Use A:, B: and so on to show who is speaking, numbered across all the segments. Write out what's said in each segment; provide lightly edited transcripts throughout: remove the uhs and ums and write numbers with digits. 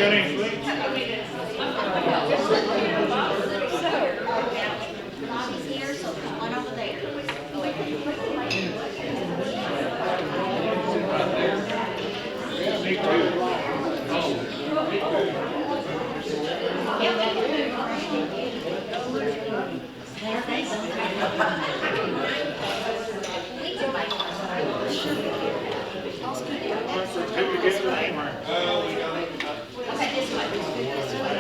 A: any sweets?
B: Bobby's here, so there's one over there.
A: Me too. Did we get the name or?
B: Okay, this way. This way.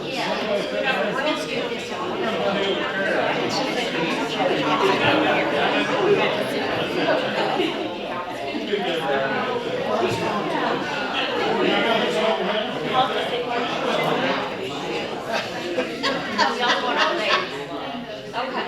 B: Yeah, we're gonna scoot this y'all going over there. Okay.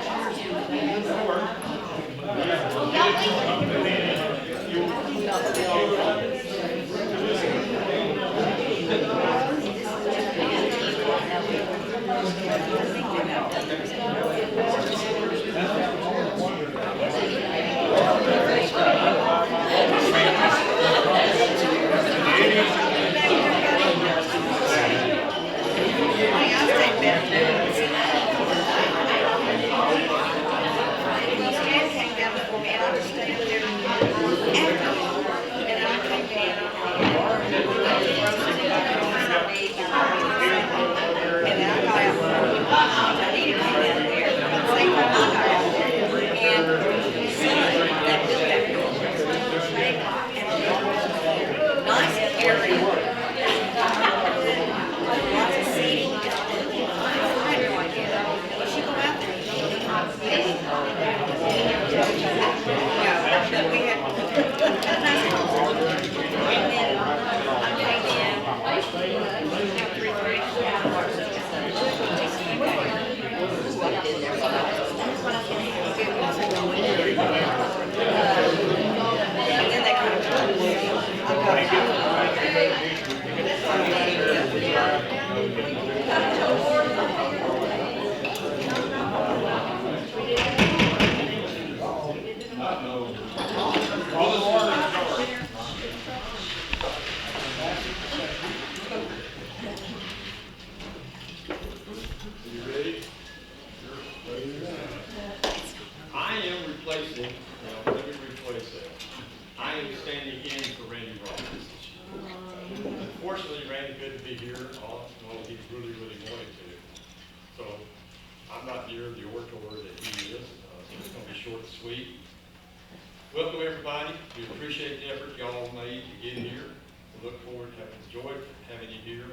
C: Welcome everybody. We appreciate the effort y'all made to get here. We look forward to having enjoyed having you here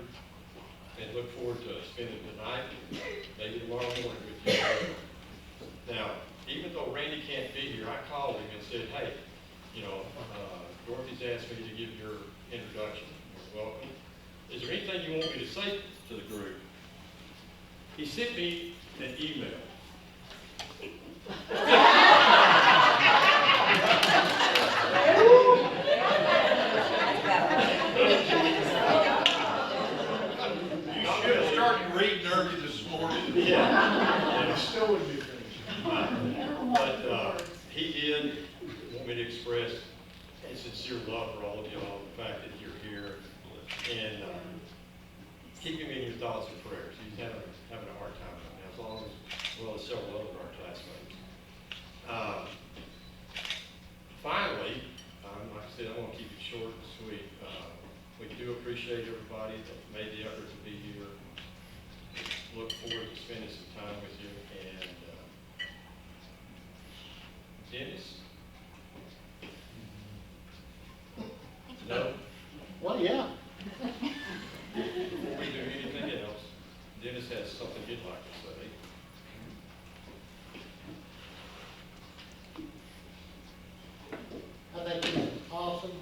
C: and look forward to spending the night, maybe tomorrow morning with you. Now, even though Randy can't be here, I called him and said, hey, Dorothy's asked me to give your introduction. Welcome. Is there anything you want me to say to the group? He sent me an email. Yeah.
A: It still would be finished.
C: But he did want me to express his sincere love for all of y'all, the fact that you're here, and keep him in your thoughts and prayers. He's having a hard time right now, as well as several other of our classmates. Finally, like I said, I want to keep it short and sweet. We do appreciate everybody that made the effort to be here. Look forward to spending some time with you. And Dennis? No?
A: Well, yeah.
C: Before we do anything else, Dennis has something he'd like to say.
D: I think it's awesome,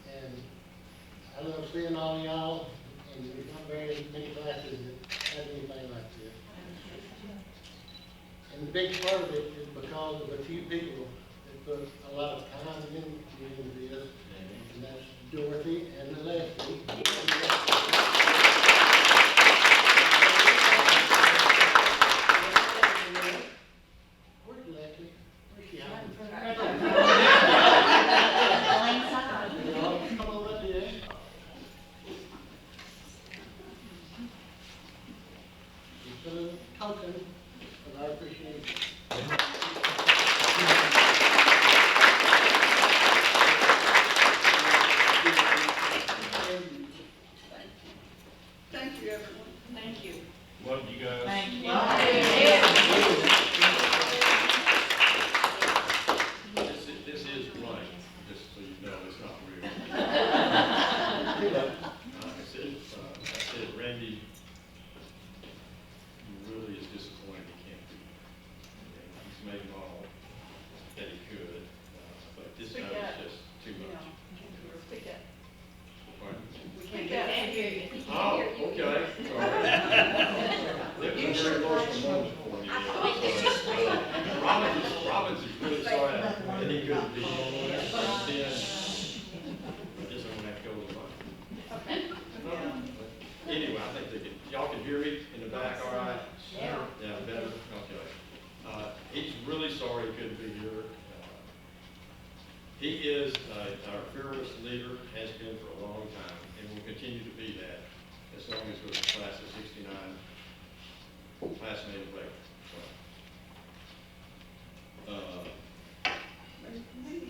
D: and I love seeing all y'all, and there's not very many classes that have anything like this. And the big part of it is because of a few people that put a lot of time into this, and that's Dorothy and Leslie. Where's Leslie? Where's she hiding? Come over there.
C: And he couldn't be on there, then I just don't have to go with mine. Anyway, I think they can, y'all can hear me in the back, all right?
B: Yeah.
C: Yeah, better, okay. He's really sorry he couldn't be here. He is our fearless leader, has been for a long time, and will continue to be that as long as we're the class of '69 classmate of record.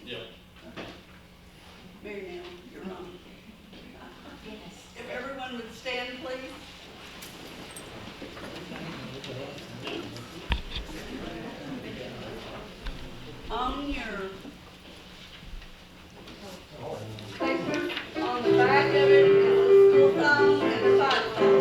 C: Yep.
E: Mary Nell, you're on.
B: Yes.
E: If everyone would stand, please. On your paper, on the back of it is the school song and the fight song.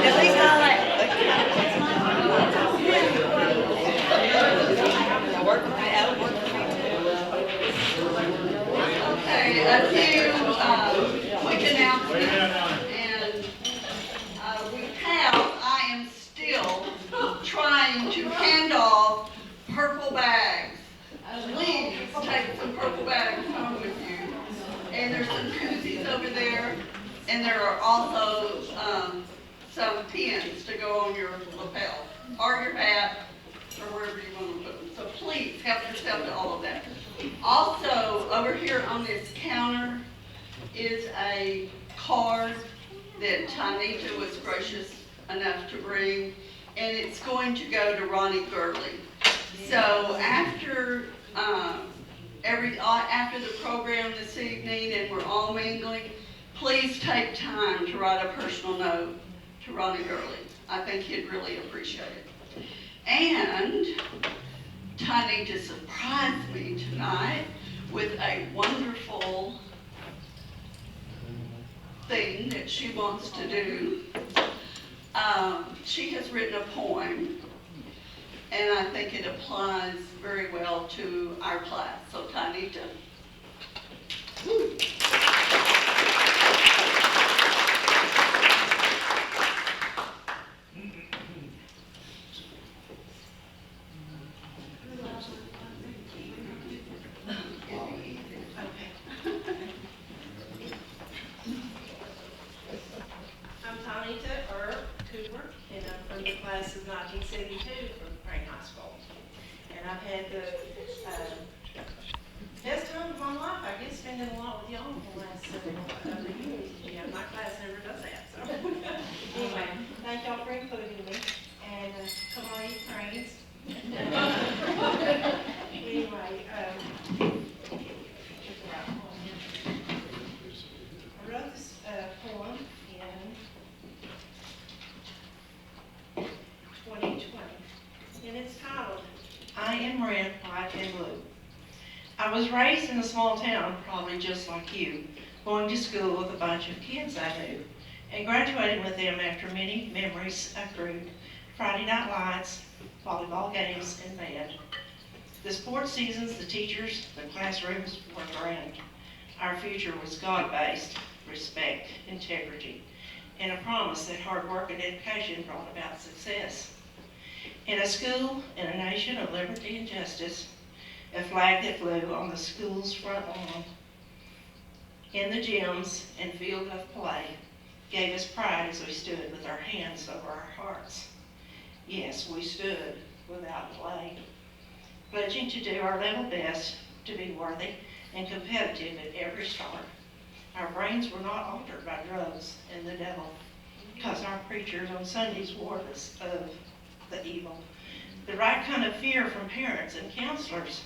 B: At least I like. I work for me, I work for me too.
E: Okay, a few, quick announcements, and, I am still trying to hand off purple bags. Please take some purple bags home with you. And there's some koozies over there, and there are also, some pins to go on your lapel, or your hat, or wherever you want to put them. So please help yourself to all of that. Also, over here on this counter is a card that Tanita was gracious enough to bring, and it's going to go to Ronnie Gurley. So after, after the program this evening and we're all mingling, please take time to write a personal note to Ronnie Gurley. I think he'd really appreciate it. And Tanita surprised me tonight with a wonderful thing that she wants to do. She has written a poem, and I think it applies very well to our class. So Tanita. Woo.
F: I'm Tanita, Earp Cooper, and I'm from the class of 1972 from Crane High School. And I've had the best time of my life, I guess, spending a lot with y'all in the last several years. Yeah, my class never does that, so. Anyway, thank y'all for including me, and come on, eat Cranes. Anyway, I wrote this poem in 2020, and it's titled, I Am Red, White, and Blue. I was raised in a small town, probably just like you, going to school with a bunch of kids I knew, and graduating with them after many memories accrued. Friday night lights, volleyball games, and band. The sports seasons, the teachers, the classrooms were grand. Our future was God-based, respect, integrity, and a promise that hard work and education brought about success. In a school, in a nation of liberty and justice, a flag that flew on the school's front lawn, in the gyms and field of play, gave us pride as we stood with our hands over our hearts. Yes, we stood without delay, pledging to do our level best to be worthy and competitive at every start. Our brains were not altered by drugs and the devil, because our preachers on Sundays warned us of the evil. The right kind of fear from parents and counselors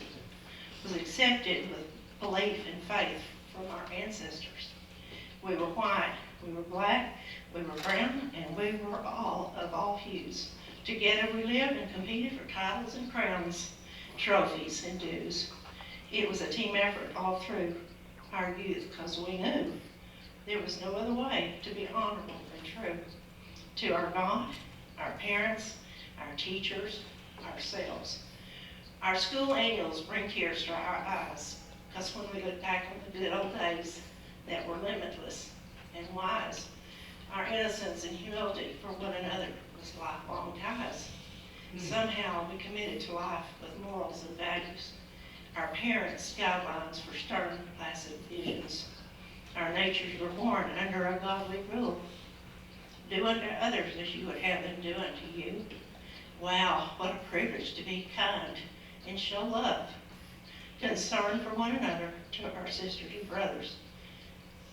F: was accepted with belief and faith from our ancestors. We were white, we were black, we were brown, and we were all of all hues. Together we lived and competed for titles and crowns, trophies and dues. It was a team effort all through our youth, because we knew there was no other way to be honorable and true to our God, our parents, our teachers, ourselves. Our school annuals bring tears to our eyes, because when we look back on the good old days that were limitless and wise, our innocence and humility for one another was lifelong ties. Somehow we committed to life with morals and values. Our parents' guidelines for stern, placid visions. Our natures were born under a godly rule. Do unto others as you would have them do unto you. Wow, what a privilege to be kind and show love. Concern for one another to our sisters and brothers.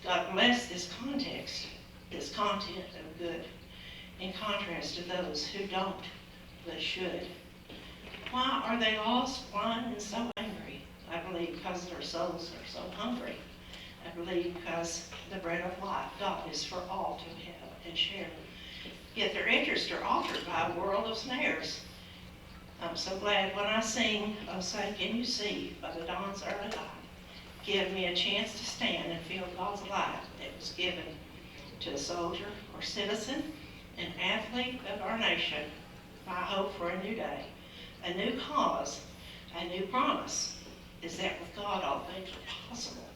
F: God bless this context, this content of good, in contrast to those who don't, but should. Why are they lost, blind, and so angry? I believe because their souls are so hungry. I believe because the bread of life, God, is for all to have and share. Yet their interests are altered by a world of snares. I'm so glad when I sing, oh say can you see, by the dawn's early light, give me a chance to stand and feel God's light that was given to a soldier or citizen, an athlete of our nation. My hope for a new day, a new cause, a new promise is that with God all things are possible.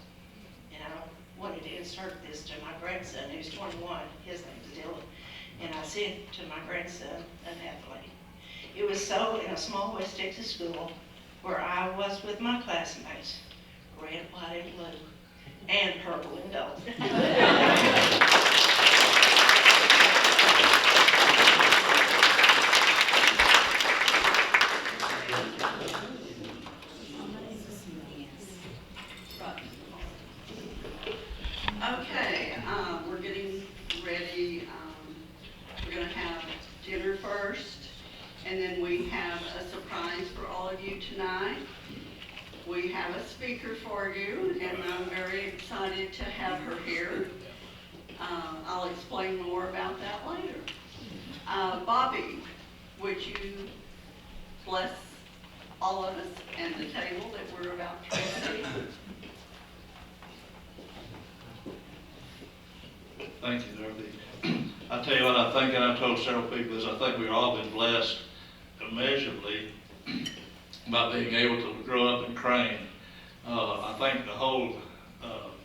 F: And I wanted to insert this to my grandson who's 21, his name's Dylan, and I said to my grandson, an athlete. It was so in a small West Texas school where I was with my classmates, red, white, and blue, and purple and gold.
E: Okay, we're getting ready. We're going to have dinner first, and then we have a surprise for all of you tonight. We have a speaker for you, and I'm very excited to have her here. I'll explain more about that later. Bobby, would you bless all of us and the table that we're about to receive?
G: Thank you, Dorothy. I tell you what I think, and I've told several people this, I think we've all been blessed immeasurably by being able to grow up in Crane. I think the whole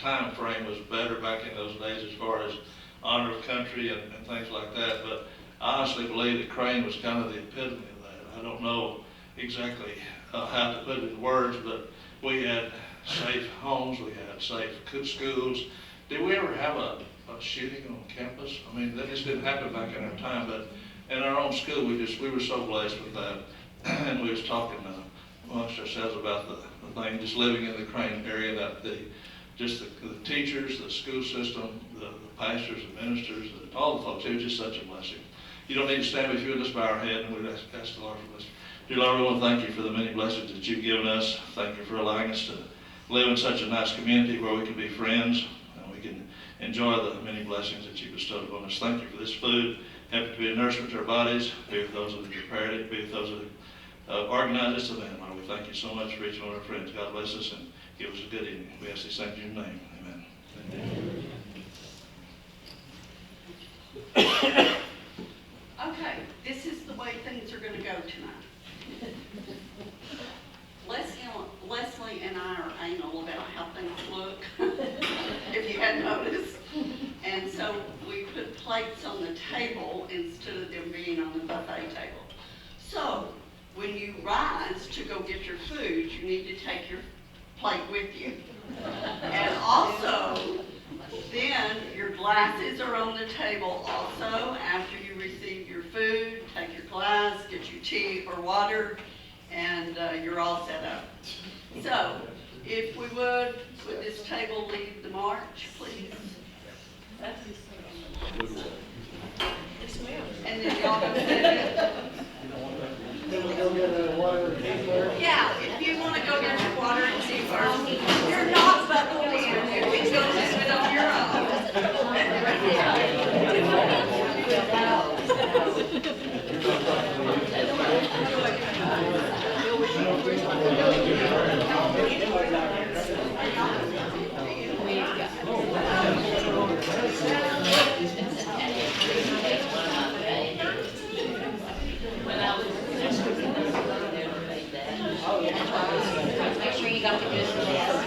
G: time frame was better back in those days as far as honor of country and things like that, but I honestly believe that Crane was kind of the epitome of that. I don't know exactly how to put it in words, but we had safe homes, we had safe schools. Did we ever have a shooting on campus. I mean, that just didn't happen back in our time, but in our own school, we were so blessed with that. And we was talking amongst ourselves about the thing, just living in the Crane area, that the teachers, the school system, the pastors, the ministers, all the folks, it was just such a blessing. You don't need to stand, but if you would just bow our head and we'd ask the Lord for blessing. Dear Lord, we want to thank you for the many blessings that you've given us. Thank you for allowing us to live in such a nice community where we can be friends and we can enjoy the many blessings that you bestowed upon us. Thank you for this food. Help it to be a nourishment to our bodies. Be with those that have prepared it. Be with those that have organized this event. Lord, we thank you so much for each one of our friends. God bless us and give us a good evening. We ask these things in your name. Amen.
E: Okay, this is the way things are gonna go tonight. Leslie and I are anal about how things look, if you hadn't noticed. And so we put plates on the table instead of them being on the buffet table. So when you rise to go get your food, you need to take your plate with you. And also, then your glasses are on the table also. After you receive your food, take your glass, get your tea or water, and you're all set up. So, if we would this table lead the march, please? And then y'all go sit.
D: Then we go get a water and tea first.
E: Yeah, if you want to go get your water and tea first, you're not buckled in. You can go do it on your
B: Make sure you got the good stuff.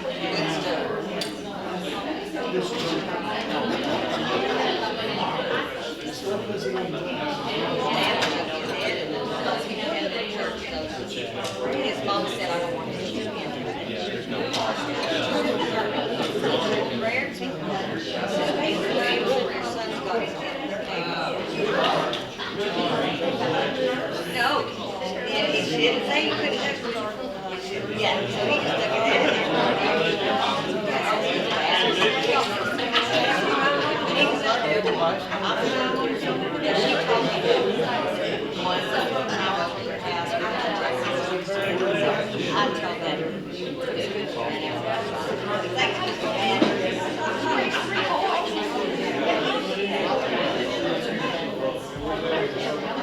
B: His mom said I don't want to see him. Rare tea. Your son's got his No, he didn't say he couldn't have. Yeah, so he just took it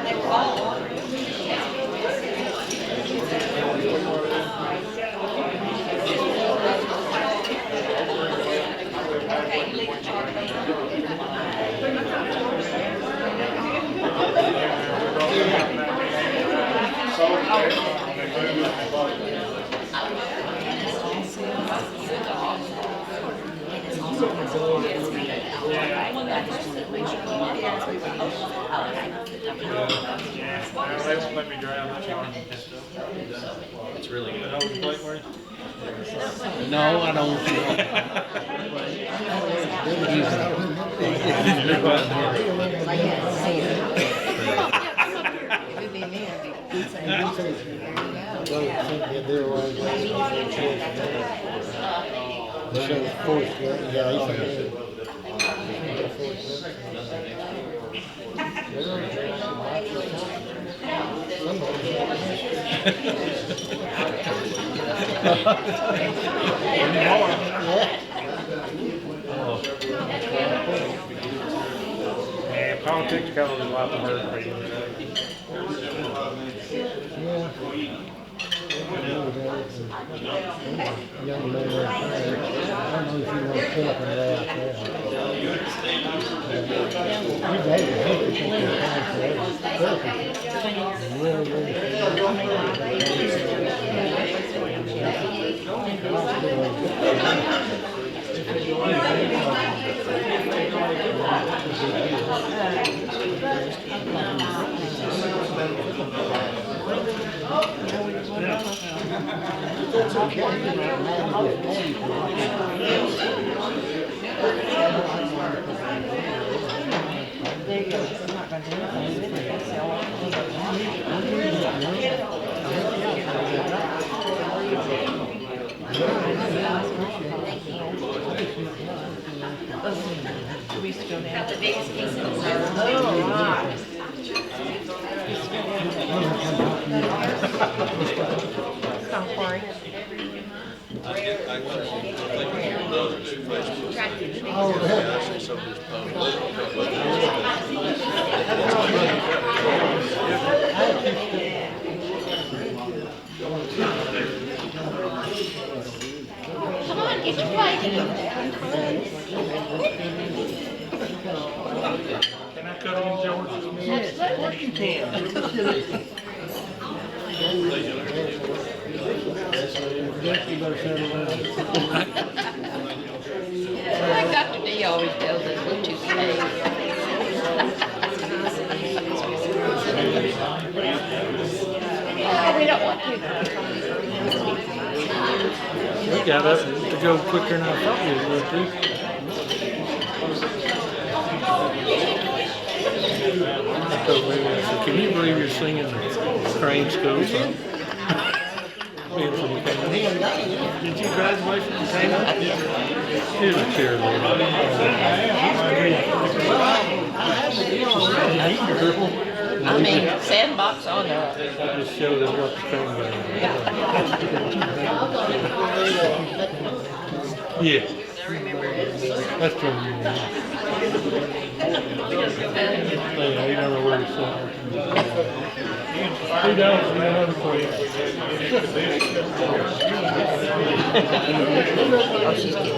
B: They were all okay, you leave the charge.
A: Well, they won't let me drown that yarn. It's really good. Hold the plate for you?
D: No, I don't want
A: And politics colors a lot of hurt for you.
D: Young man, I don't know if you want to put up and lay out there. You made it, you take your time for it. It's okay.
B: Got the biggest piece of dessert. Come on, get your plate.
A: Can I cut on George?
B: Absolutely.
D: You can. You better settle down.
B: Like Dr. D always tells us, we're too we don't want to.
A: We got up to go quicker than I thought we would do. Can you believe you're singing Crane School song? Being from Canada. Did you graduate from Canada? Here's a cheerleader.
B: I mean, sandbox on there.
A: I just showed them what the Crane game is. Yeah. That's from you. Yeah, you don't know where it's at. He does, you know,
B: Oh, she's getting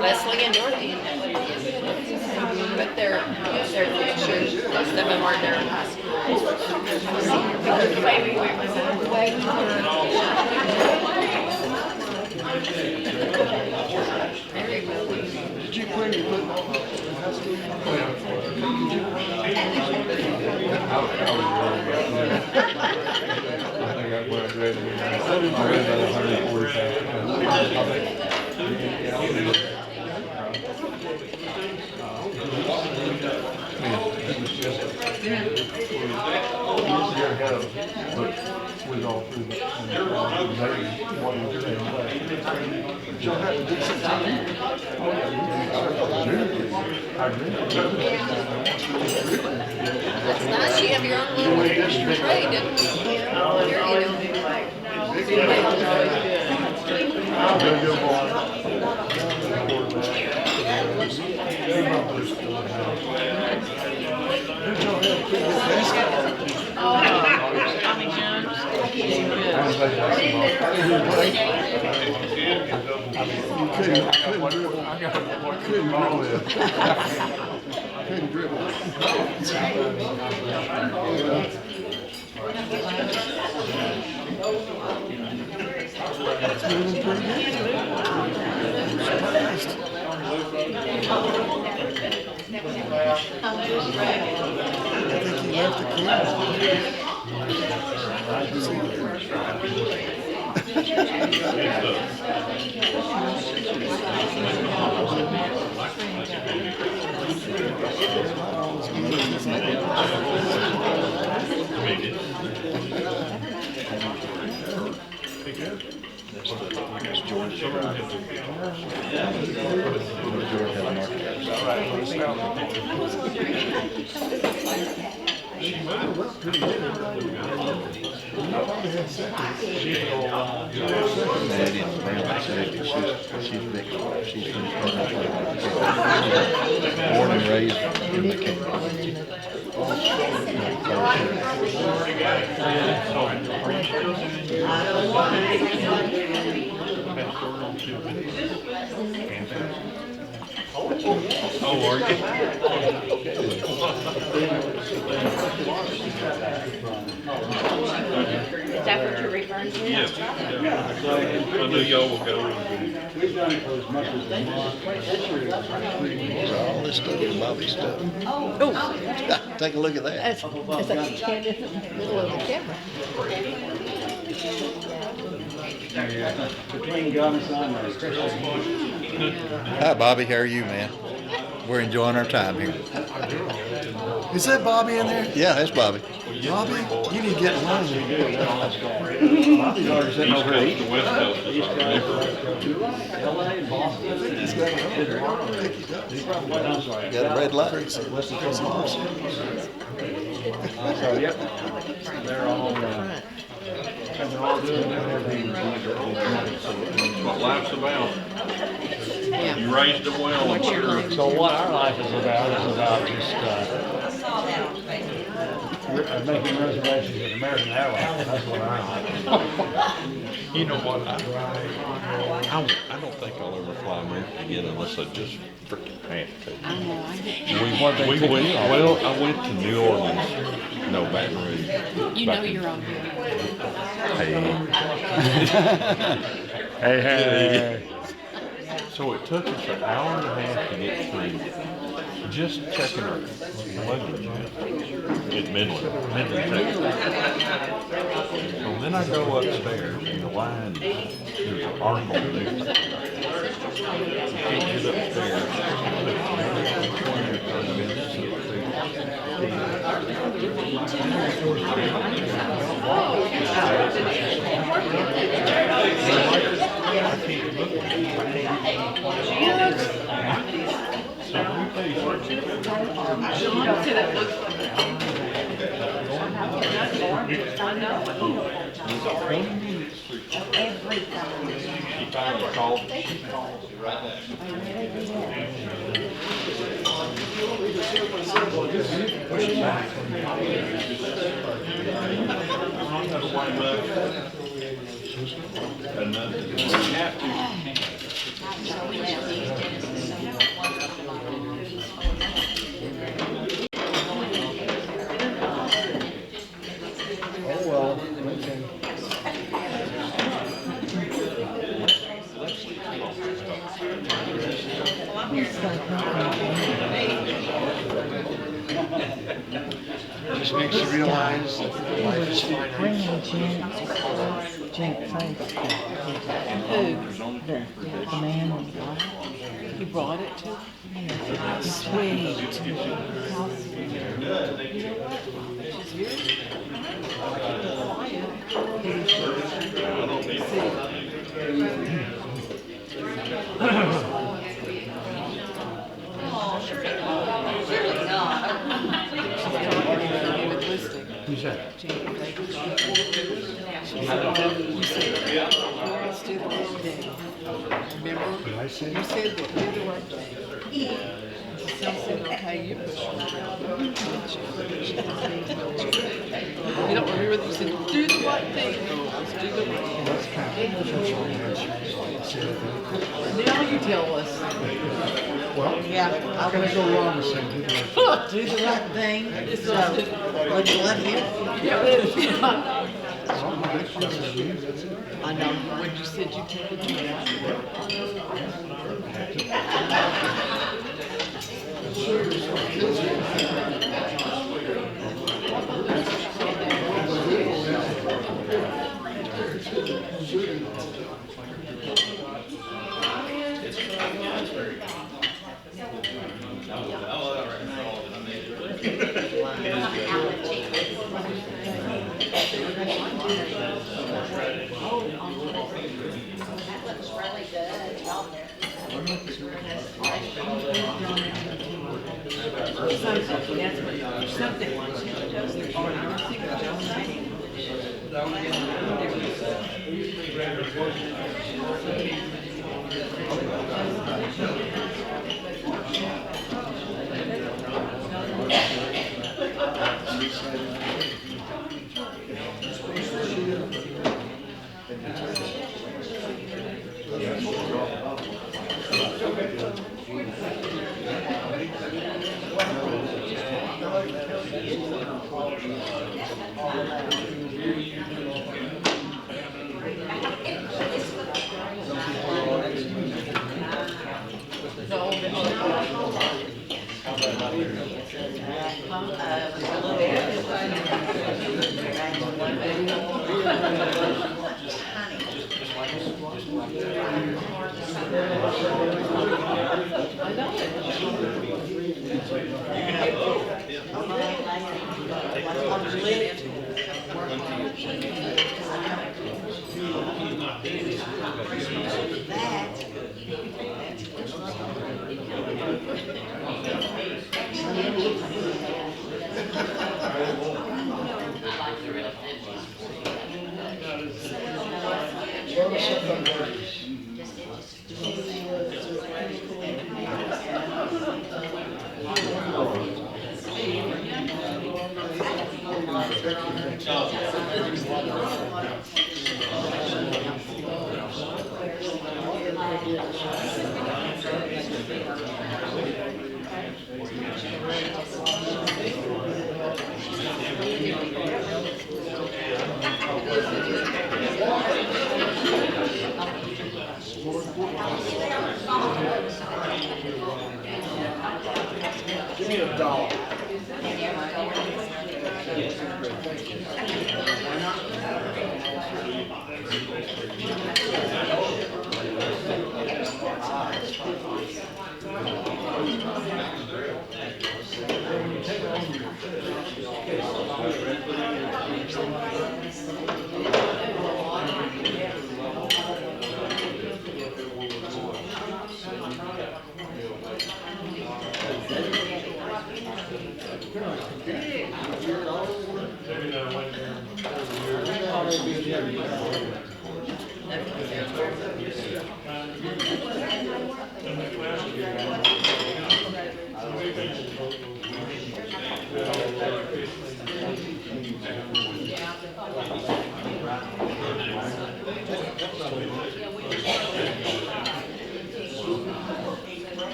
B: Leslie and Dorothy. But they're pictures, most of them are their high school. The way we went, the way we were. Very well.
D: Did you put your football in high school?
H: I think that's what I graduated. I read about 140,000. Was all through the
B: That's nice, you have your own little trade, and here you do. Tommy Jones, he's good.
D: Couldn't dribble. Born and raised in
A: Oh, are you?
B: Is that what you're referring to?
A: Yes. I knew y'all will go.
D: We've done it for as much as a month.
I: All this stuff is Bobby's stuff.
B: Oh,
I: Take a look at that.
B: that's a stand in the middle of the camera.
D: Between God and Son,
I: Hi, Bobby. How are you, man? We're enjoying our time here.
J: Is that Bobby in there?
I: Yeah, that's Bobby.
J: Bobby, you need to get along.
D: Bobby's already sitting over here eating.
A: West Coast.
D: LA and Boston.
I: Got a red light.
D: So, yep. They're all, and they're all doing everything.
A: That's what life's about.
B: Yeah.
A: You raised them well, I'm sure.
H: So what our life is about just,
D: Making reservations at American Airlines. That's what I like.
A: You know what? I don't think I'll ever fly American again unless I just freaking have to.
B: I know, I get.
A: Well, I went to New Orleans, no, Baton Rouge.
B: You know you're on here.
H: hey.
A: So it took us an hour and a half to get through just checking our luggage in Midland, Texas. So then I go upstairs and the line, there's an article in the newspaper. You can't get upstairs.
J: Just makes you realize that life is finite.
B: Who? The man on the block. You brought it to him? Sweet.
H: Who's that?
B: You said, let's do the work day. Remember?
H: I said,
B: You said that do the work day.
K: how you push. You don't remember that you said, do the right thing. Let's do the right thing. Now you tell us.
J: Well,
K: Yeah.
J: how can I go wrong with saying do the right thing?
K: Do the right thing. So, would you let him? Yeah.
J: Well, my next question is, that's it.
K: I know, when you said you took it.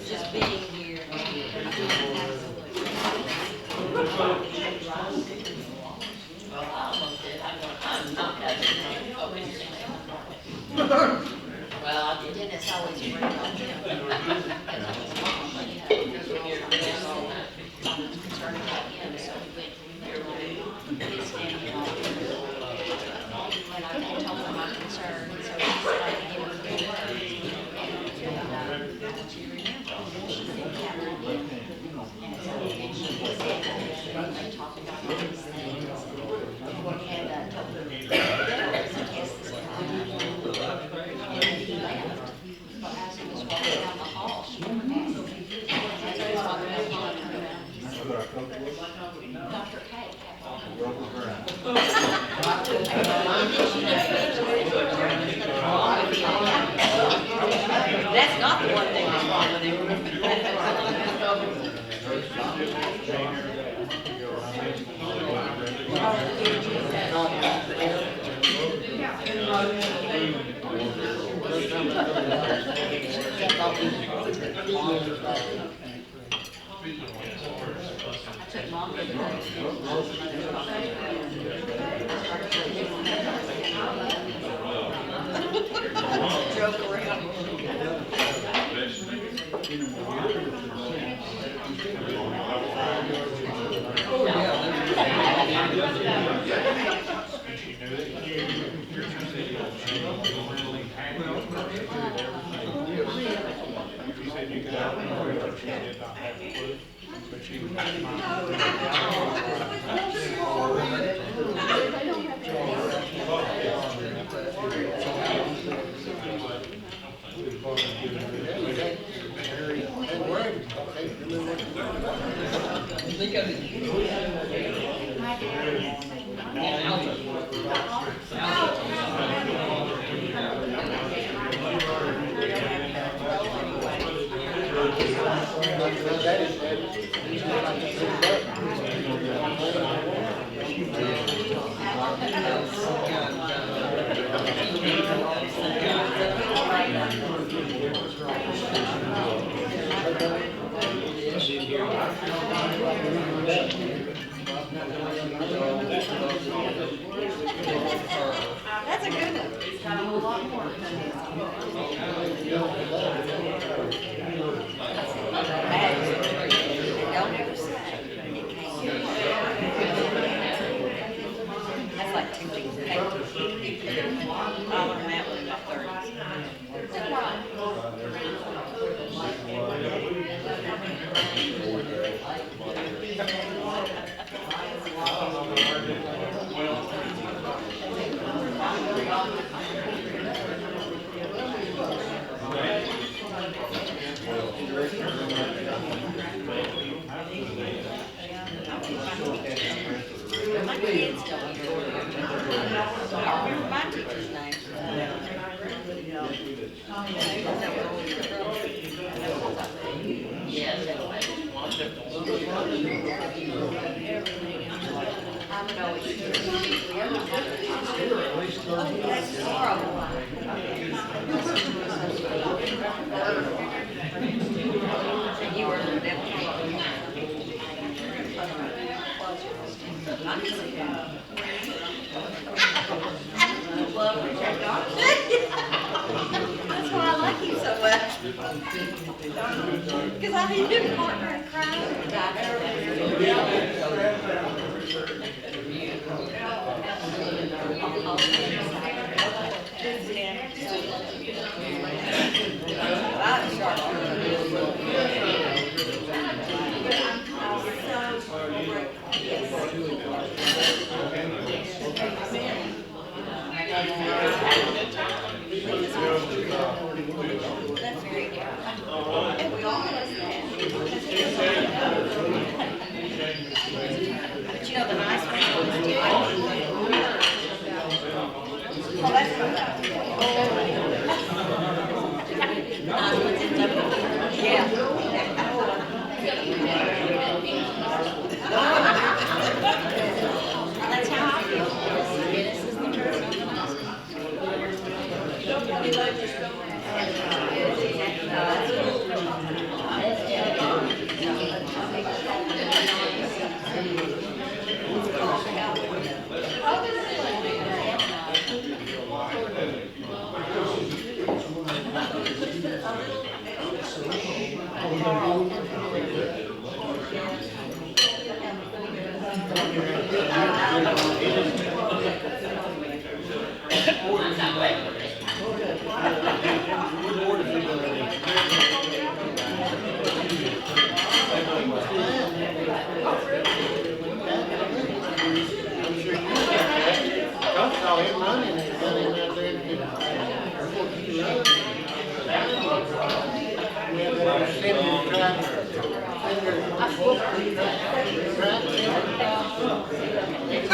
B: Just being here. Well, Dennis always worried about him. Because of his mom, but you know, I was concerned about him, so we went to his family and all. And I told him my concern, so he said I could give him a good word. And I want you to remember, she said, yeah, I did. And she said, they talked about all these things. And told her, yes, this and he left. As he was walking down the hall, she asked him, as he was walking down the hall, he said, Dr. K. That's not the one thing that's wrong with him. I took mom to joke around. That's a good one. It's got a whole lot more. Don't ever say it can't. That's like 2 things. I learned that one in my 30s. My kids don't I remember my teacher's name. Yes, anyway. I would always. Oh, that's horrible. And you were the devil. I'm just that's why I like you so much. Because I need to partner and that's very good. And we all know that. But you know the nice ones too. Oh, that's good. Nice ones in the, yeah. That's how I feel. This is the truth.
D: Saw him running and got him out there and we had that assembly truck,
B: These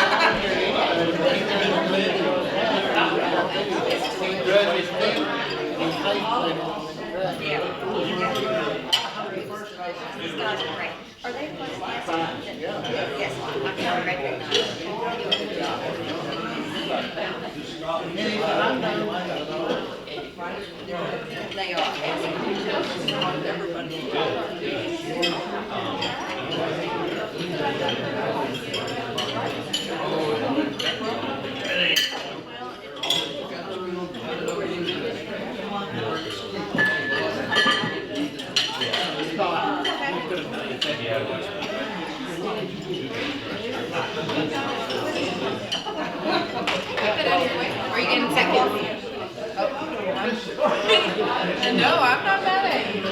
B: guys are great. Are they the ones last time? Yes, I can recognize them. You do a good job. They are. Everybody.
K: Are you getting second? No, I'm not mad at you.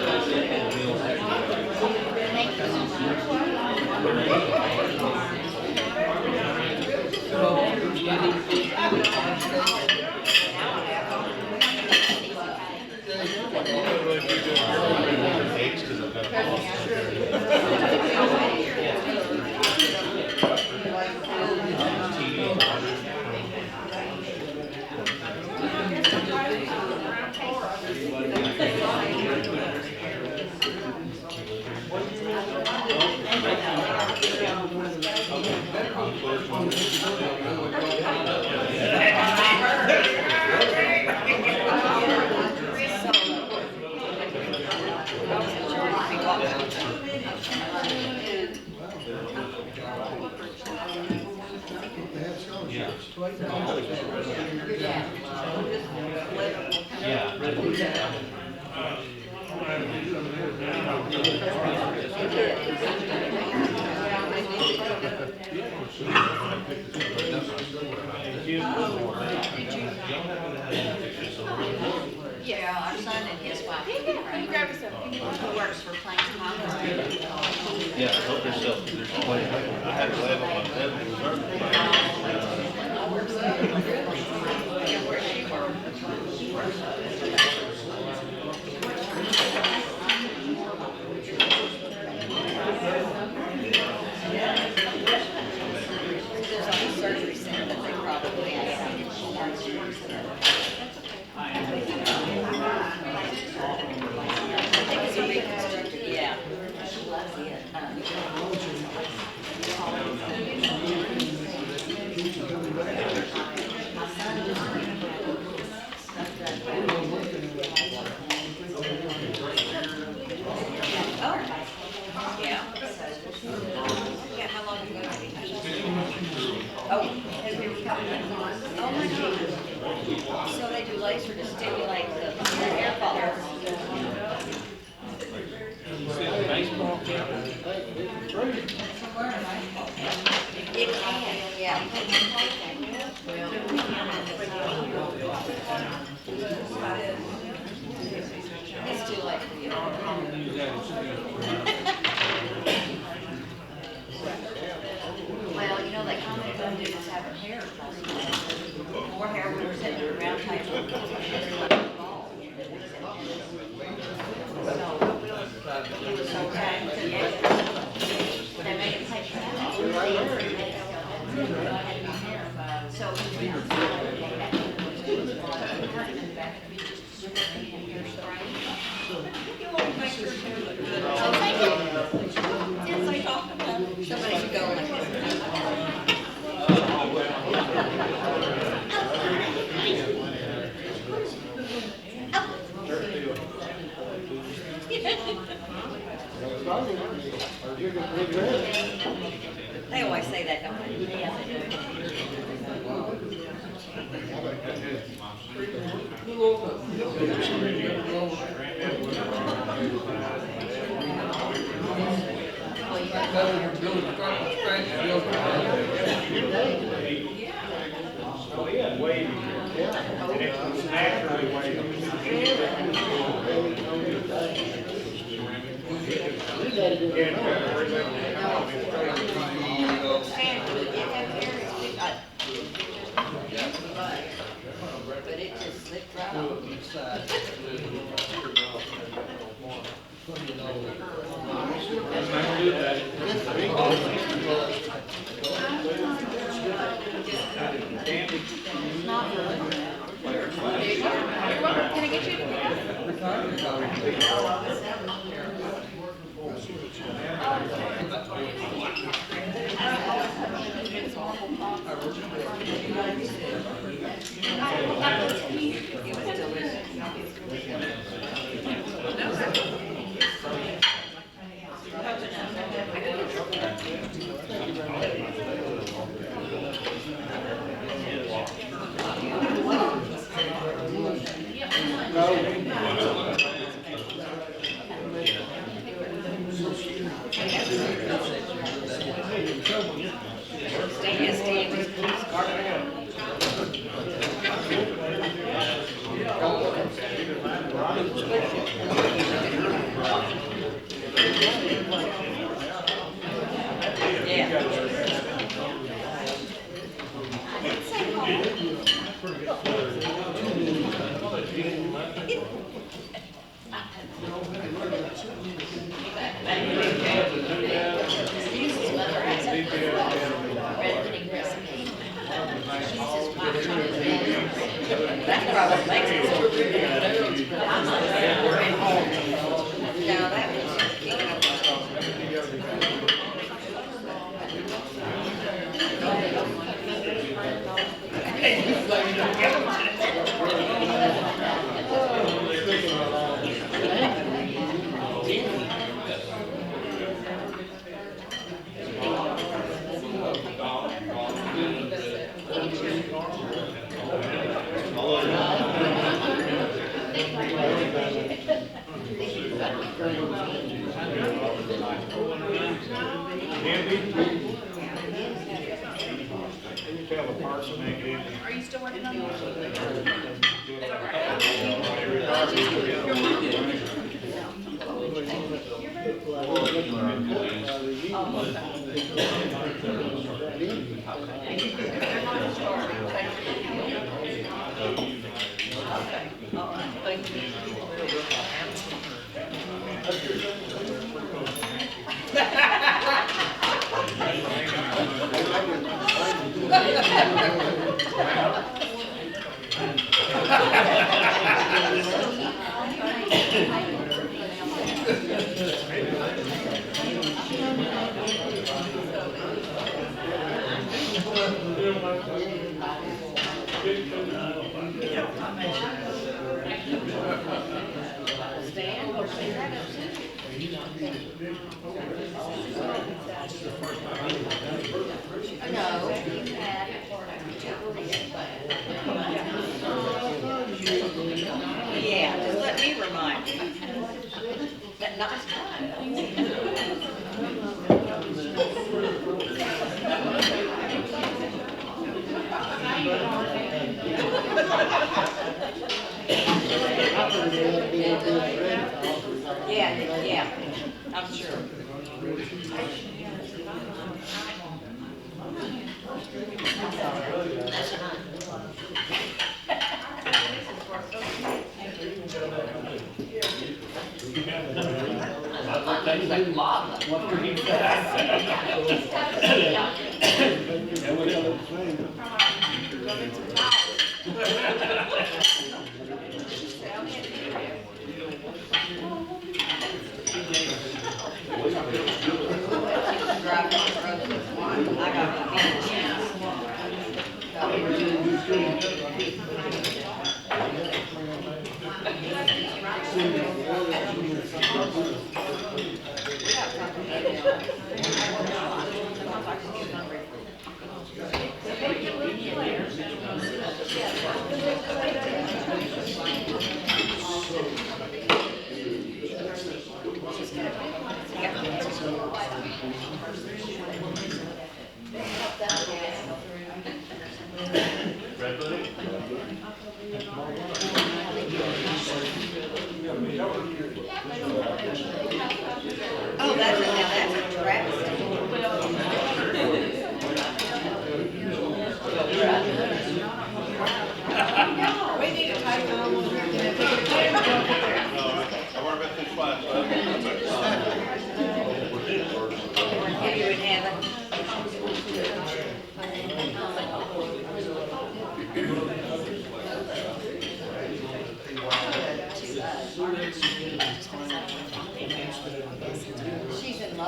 B: Yeah, our son and his wife. Who works for Plains Congress.
G: Yeah, I hope there's something, there's plenty. I had to laugh on my dad, he was hurting.
B: Yeah, where she works. There's like a surgery center that they probably have. I think it's a reconstructed, yeah. She loves it. My son Oh, yeah. Yeah, how long ago? Oh, have you ever come in? Oh my God. So they do laser to stimulate the hair follicles.
A: Baseball cap.
B: It can, yeah. It's too late for you. Well, you know, they come and go do is have her hair across. More hair when we're sitting at a round table. Everyone's involved. So, it was so tagged, yeah. They made it take out. So, we went outside and came back in. Oh, thank you. Since I talked about it, somebody should go like They always say that, don't they? Yeah, they do. Well, you got but it just slipped right off.
A: That's not good, Daddy.
B: His mother has a red pudding recipe. She's his wife. That's probably makes it so good. No, that
K: Are you still working on it?
B: Yeah, just let me remind you. That nice time. Yeah, yeah, I'm sure.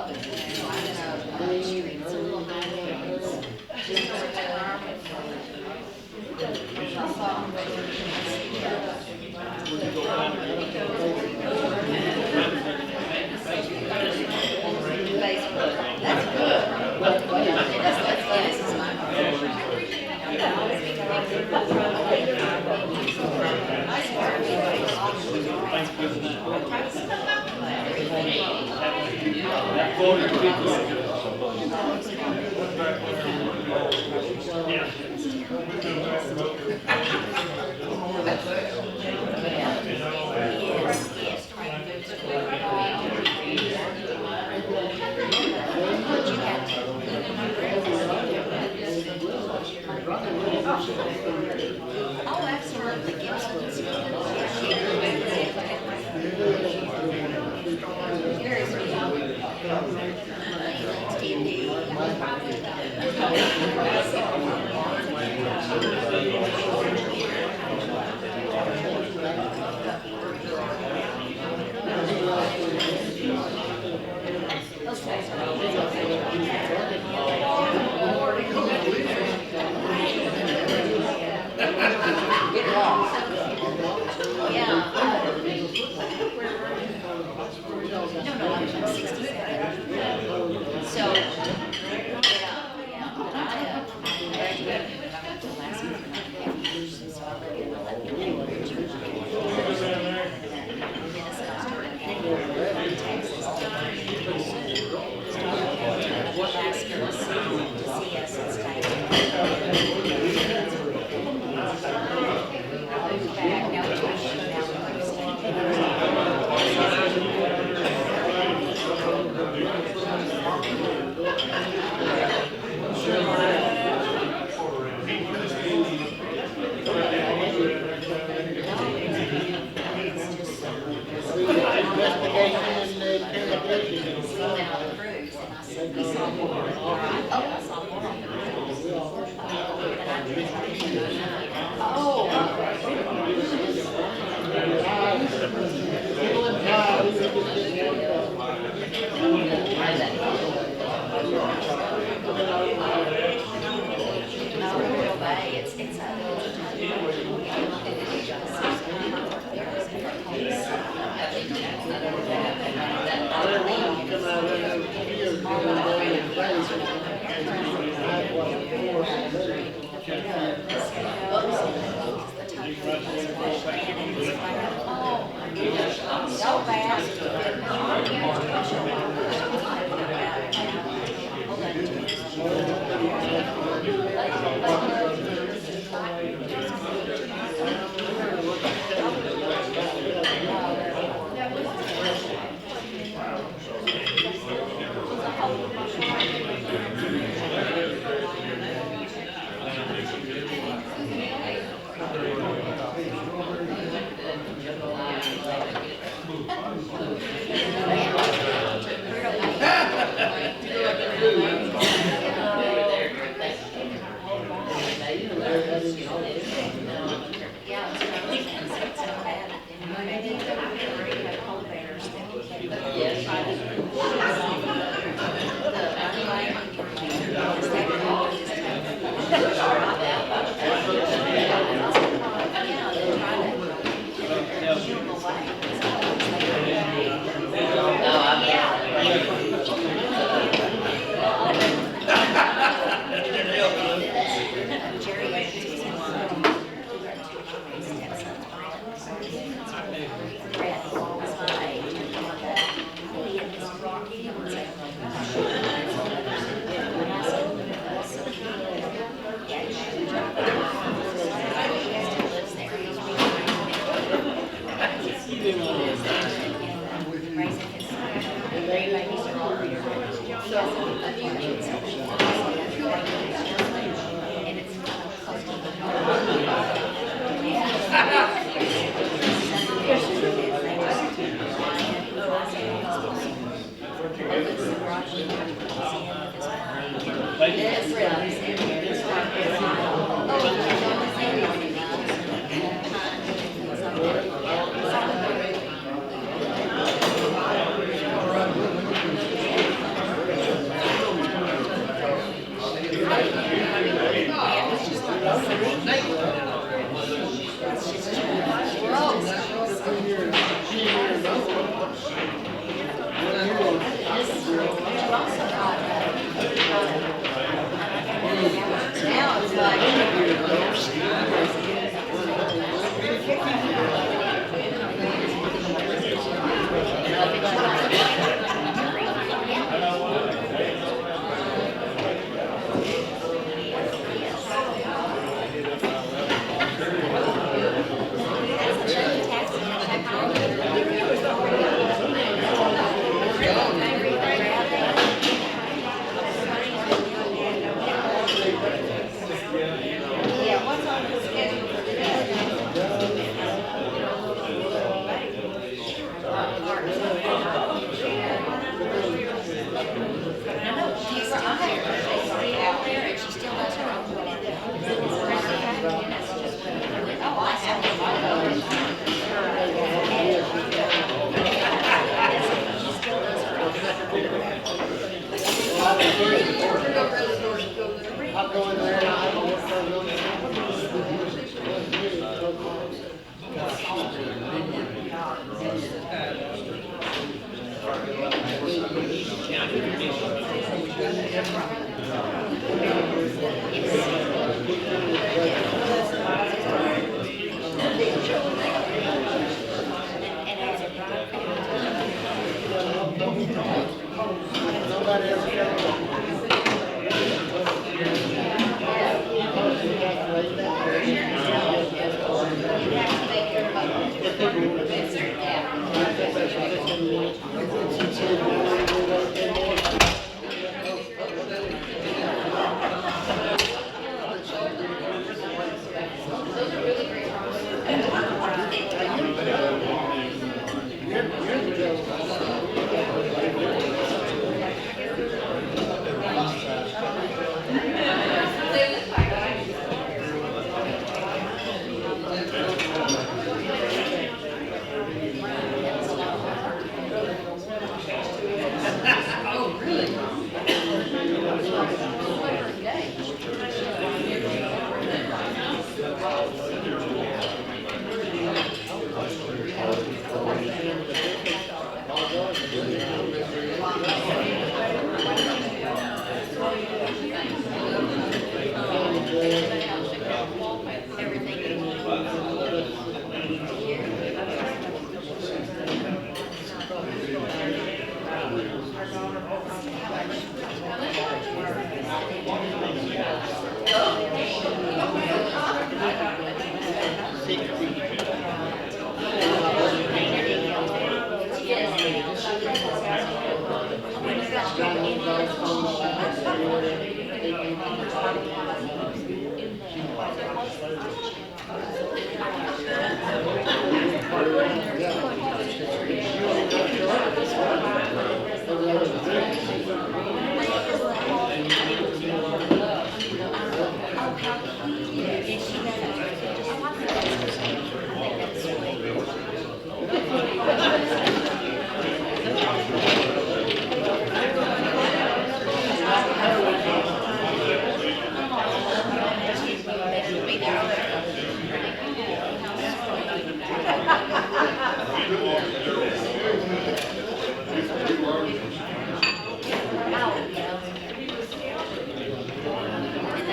B: up, so I'm gonna, street, it's a little highway, it's just over there. Facebook, that's good. This is my. Yes, yes, right. But you got oh, absolutely, Gibson's. Very Get lost. Yeah. No, no, I'm 67. So, yeah, but I graduated when I went to Alaska for 9.5 years, so I lived in 11 languages. And then I started in Texas. Alaska to see us and stay. Back, now we're talking so fast.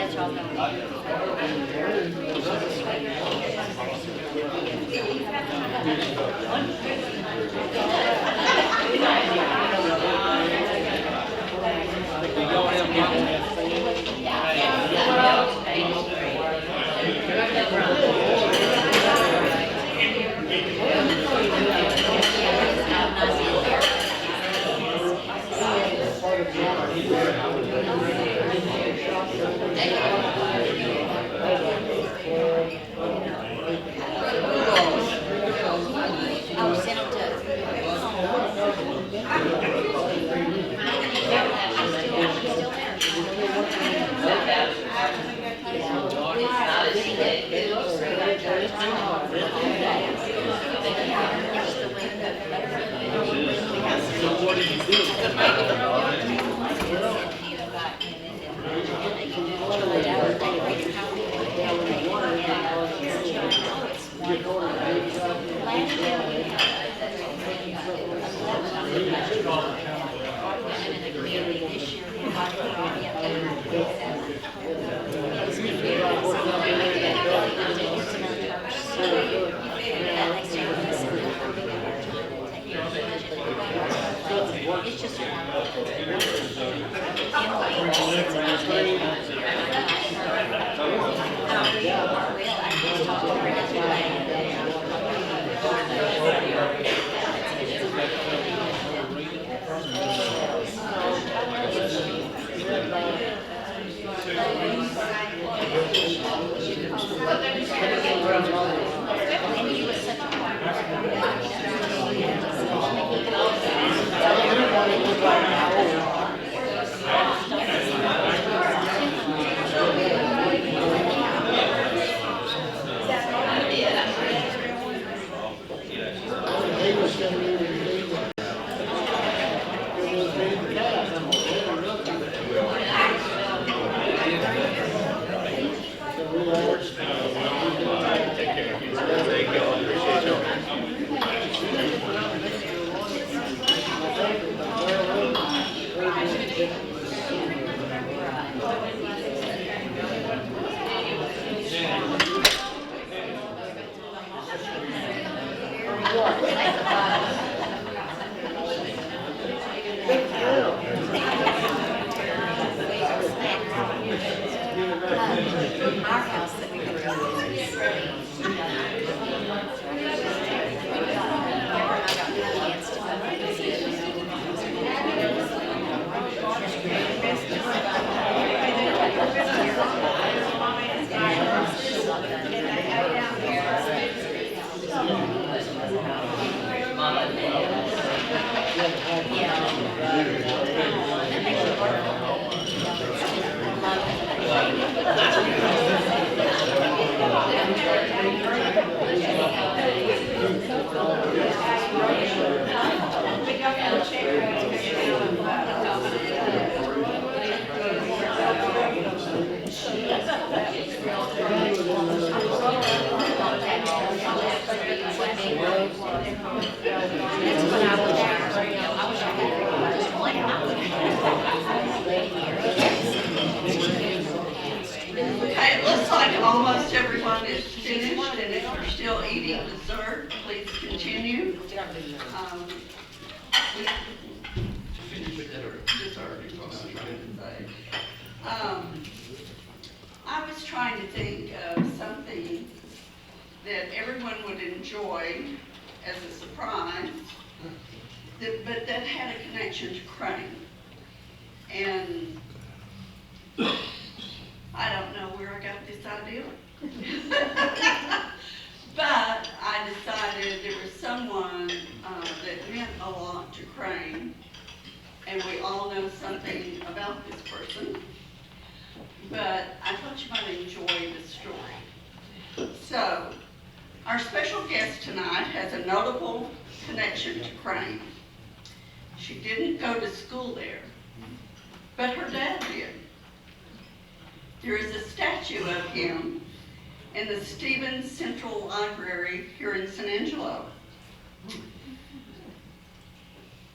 B: That's what I was gonna do. Oh, send them to. She's still It's just our house that we could
E: Okay, it looks like almost everyone is finished, and if you're still eating dessert, please continue. Dessert is what I'm trying to say. I was trying to think of something that everyone would enjoy as a surprise, but that had a connection to Crane. And I don't know where I got this idea. But I decided there was someone that meant a lot to Crane, and we all know something about this person. But I thought you might enjoy the story. So, our special guest tonight has a notable connection to Crane. She didn't go to school there, but her dad did. There is a statue of him in the Stevens Central Library here in San Angelo.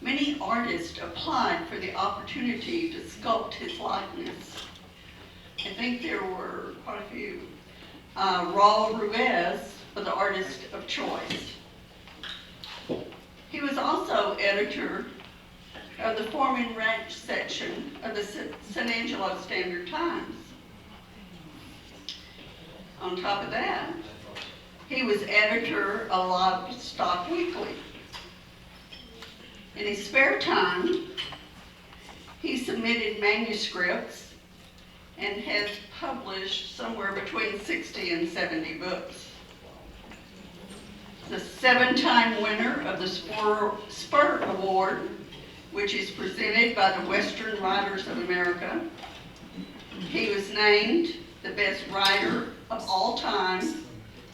E: Many artists applied for the opportunity to sculpt his likeness, and think there were quite a few. Raul Ruiz for the Artist of Choice. He was also editor of the Farm and Ranch section of the San Angelo Standard Times. On top of that, he was editor of Livestock Weekly. In his spare time, he submitted manuscripts and has published somewhere between 60 and 70 books. The 7-time winner of the Spur Award, which is presented by the Western Writers of America. He was named the best writer of all time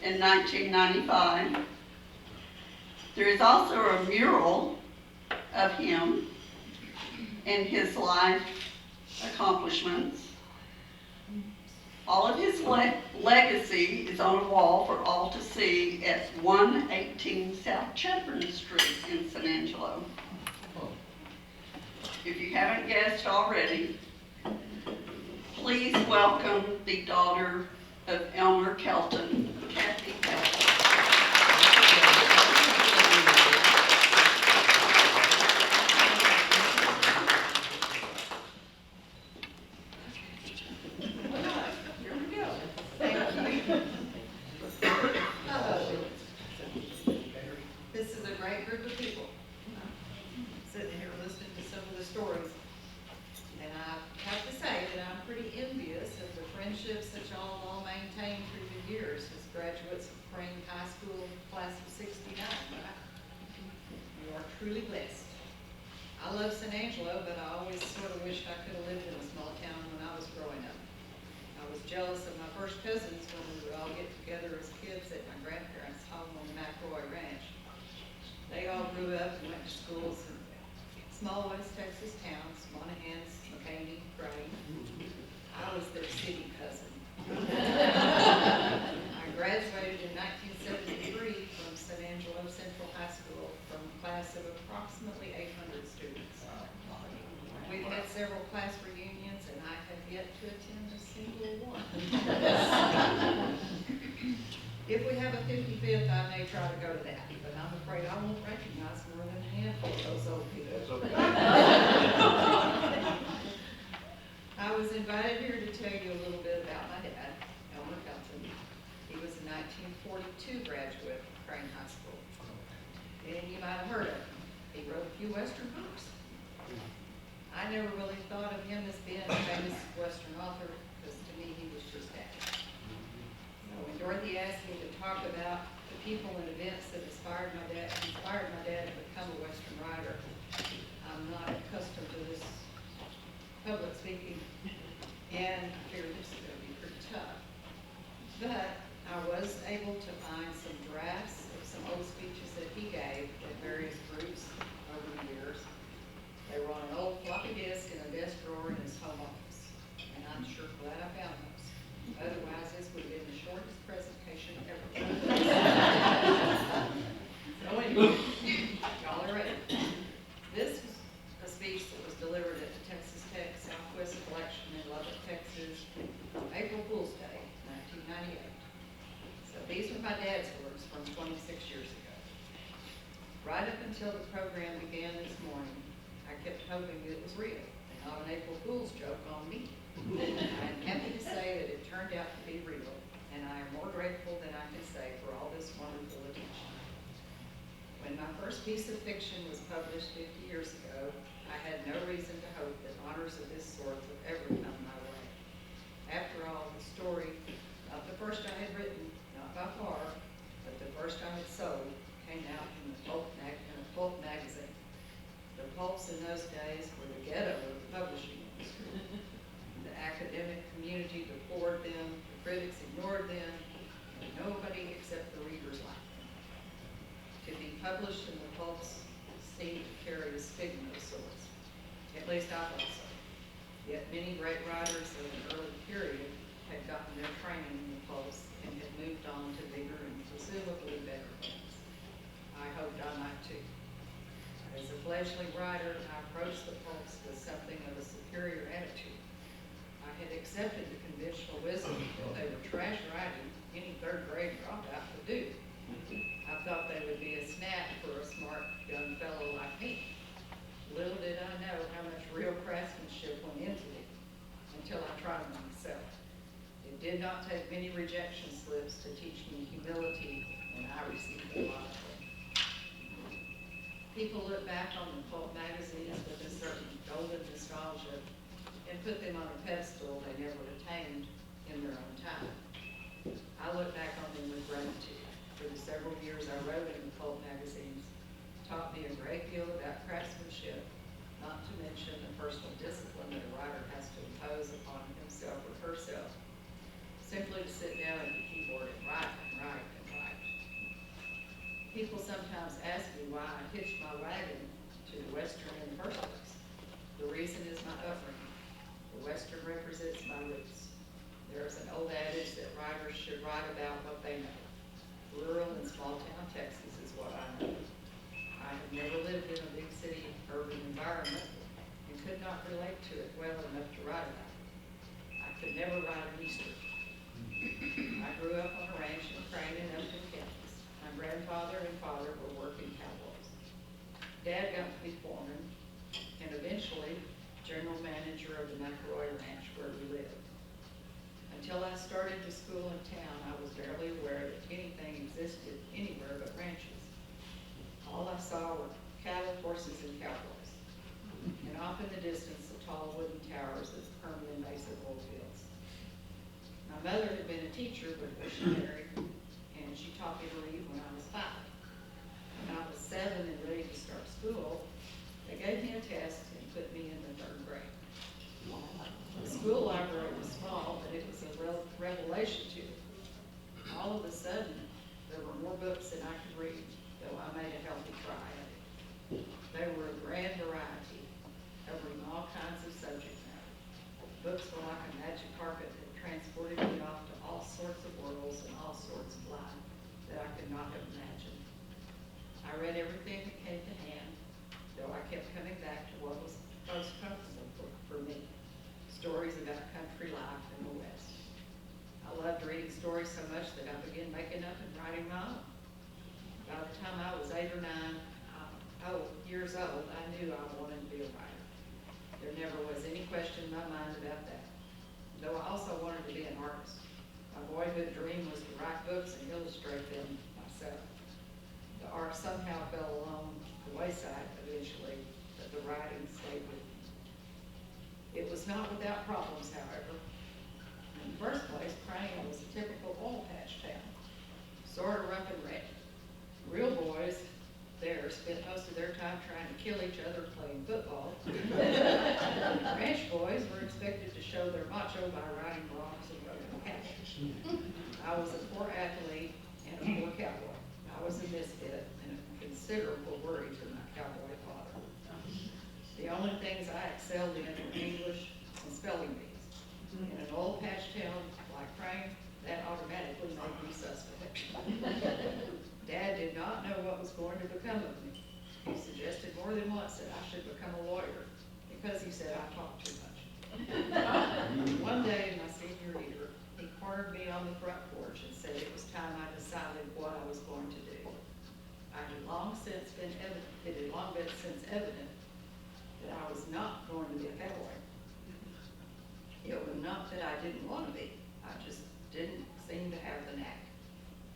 E: in 1995. There is also a mural of him and his life accomplishments. All of his legacy is on a wall for all to see at 118 South Chapman Street in San Angelo. If you haven't guessed already, please welcome the daughter of Elmer Kelton, Kathy Kelton.
L: This is a great group of people. Sitting here listening to some of the stories. And I have to say that I'm pretty envious of the friendships that y'all have all maintained through the years as graduates of Crane High School class of '69. You are truly blessed. I love San Angelo, but I always sort of wished I could have lived in a small town when I was growing up. I was jealous of my first cousins when we would all get together as kids at my grandparents' home on the McRoy Ranch. They all grew up and went to schools in small West Texas towns, Monahans, McCamey, Crane. I was their city cousin. I graduated in 1973 from San Angelo Central High School from a class of approximately 800 students. We've had several class reunions and I have yet to attend a single one. If we have a 55th, I may try to go to that, but I'm afraid I won't recognize more than a handful of those old people. I was invited here to tell you a little bit about my dad, Elmer Kelton. He was a 1942 graduate of Crane High School. And you might have heard of him. He wrote a few Western books. I never really thought of him as being a famous Western author, because to me he was just that. When Dorothy asked me to talk about the people and events that inspired my dad to become a Western writer, I'm not accustomed to this public speaking, and I figured this is going to be pretty tough. But I was able to find some drafts of some old speeches that he gave at various groups over the years. They were on an old floppy disk in a desk drawer in his home office, and I'm sure glad I found those. Otherwise, this would have been the shortest presentation ever. So anyway, y'all are ready. This is a speech that was delivered at the Texas Tech Southwest Collection in Lubbock, Texas, on April Fool's Day, 1998. So these are my dad's words from 26 years ago. Right up until the program began this morning, I kept hoping that it was real and not an April Fool's joke on me. I'm happy to say that it turned out to be real, and I am more grateful than I can say for all this wonderful attention. When my first piece of fiction was published 50 years ago, I had no reason to hope that honors of this sort would ever come my way. After all, the story, not the first I had written, not by far, but the first I had sold, came out in a pulp magazine. The pulps in those days were the ghetto of the publishing industry. The academic community deplored them, the critics ignored them, and nobody except the readers liked them. To be published in the pulps seemed to carry a stigma of sorts. At least I thought so. Yet many great writers of an early period had gotten their training in the pulps and had moved on to bigger and presumably better things. I hoped I might too. As a fledgling writer, I approached the pulps with something of a superior attitude. I had accepted the conventional conventional wisdom that they were trash writing any third grade dropout could do. I thought they would be a snap for a smart young fellow like me. Little did I know how much real craftsmanship went into it until I tried them myself. It did not take many rejection slips to teach me humility, and I received a lot of them. People look back on the pulp magazines with a certain golden nostalgia and put them on a pedestal they never attained in their own time. I look back on them with gratitude, for the several years I wrote in the pulp magazines taught me a great deal about craftsmanship, not to mention the personal discipline that a writer has to impose upon himself or herself, simply to sit down at the keyboard and write and write and write. People sometimes ask me why I hitched my wagon to the Western in the first place. The reason is my upbringing. The Western represents my roots. There's an old adage that writers should write about what they know. Rural and small town Texas is what I know. I have never lived in a big city urban environment and could not relate to it well enough to write about it. I could never write an Easter. I grew up on a ranch in Crane in Upton, Kansas. My grandfather and father were working cowboys. Dad got to be foreman and eventually general manager of the McElroy Ranch where we lived. Until I started to school in town, I was barely aware that anything existed anywhere but ranches. All I saw were cattle, horses, and cowboys, and off in the distance the tall wooden towers of the Permian Basin oil fields. My mother had been a teacher before she married, and she taught me to read when I was 5. When I was 7 and ready to start school, they gave me a test and put me in the 3rd grade. The school library was small, but it was a revelation to me. All of a sudden, there were more books than I could read, though I made a healthy try at it. They were a grand variety, covering all kinds of subject matter. Books were like a magic carpet that transported me off to all sorts of worlds and all sorts of life that I could not have imagined. I read everything that came to hand, though I kept coming back to what was most comfortable for me, stories about country life in the West. I loved reading stories so much that I began making up and writing my own. By the time I was 8 or 9 years old, I knew I wanted to be a writer. There never was any question in my mind about that, though I also wanted to be an artist. My boyhood dream was to write books and illustrate them myself. The art somehow fell along the wayside eventually, but the writing stayed with me. It was not without problems, however. In the first place, Crane was a typical oil patch town, sort of rough and ready. Real boys there spent most of their time trying to kill each other playing football. Ranch boys were expected to show their macho by riding broncs and roving cattle. I was a poor athlete and a poor cowboy. I was a misfit and a considerable worry to my cowboy father. The only things I excelled in were English and spelling bees. In an oil patch town like Crane, that automatically made me suspect. Dad did not know what was going to become of me. He suggested more than once that I should become a lawyer because he said I talked too much. One day in my senior year, he cornered me on the front porch and said it was time I decided what I was going to do. It had long since been evident that I was not going to be a cowboy. It was not that I didn't want to be. I just didn't seem to have the knack.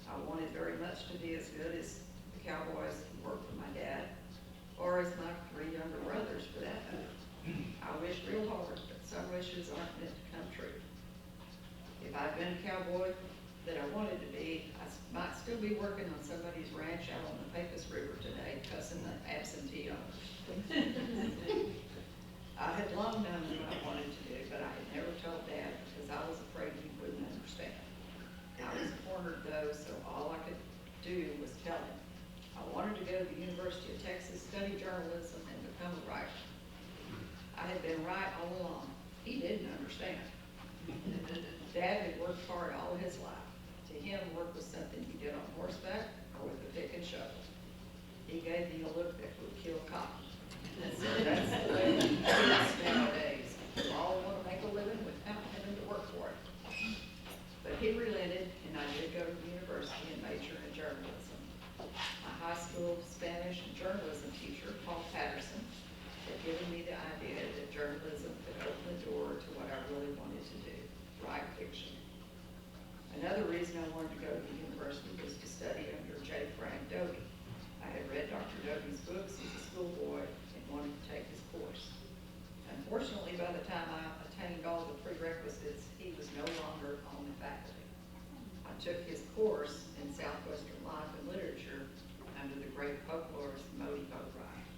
L: I wanted very much to be as good as the cowboys who worked for my dad, or as my 3 younger brothers for that matter. I wished real hard, but some wishes aren't meant to come true. If I'd been a cowboy that I wanted to be, I might still be working on somebody's ranch out on the Pecos River today, cussing the absentee owners. I had long known what I wanted to do, but I had never told Dad because I was afraid he wouldn't understand. I was cornered though, so all I could do was tell him. I wanted to go to the University of Texas, study journalism, and become a writer. I had been right all along. He didn't understand. Dad had worked hard all his life. To him, work was something you did on horseback or with a pick and shovel. He gave me a look that would kill cotton. That's the way it is nowadays. We all want to make a living without having to work for it. Another reason I wanted to go to the university was to study under J. Frank Dobie. I had read Dr. Dobie's books as a schoolboy and wanted to take his course. Unfortunately, by the time I attained all the prerequisites, he was no longer on the faculty. I took his course in Southwestern Life and Literature under the great folklorist Modi Boat Ride.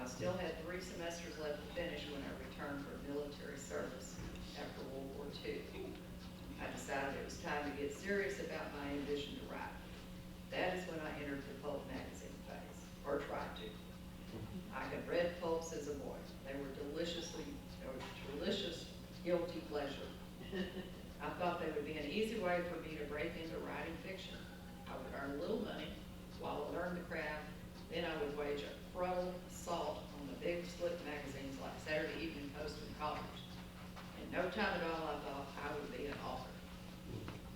L: I still had 3 semesters left to finish when I returned from military service after World War II. I decided it was time to get serious about my ambition to write. That is when I entered the pulp magazine phase, or tried to. I had read pulps as a boy. They were delicious, guilty pleasure. I thought they would be an easy way for me to break into writing fiction. I would earn a little money while I learned the craft, then I would wage a frontal assault on the big slip magazines like Saturday Evening Post and College. In no time at all, I thought I would be an author.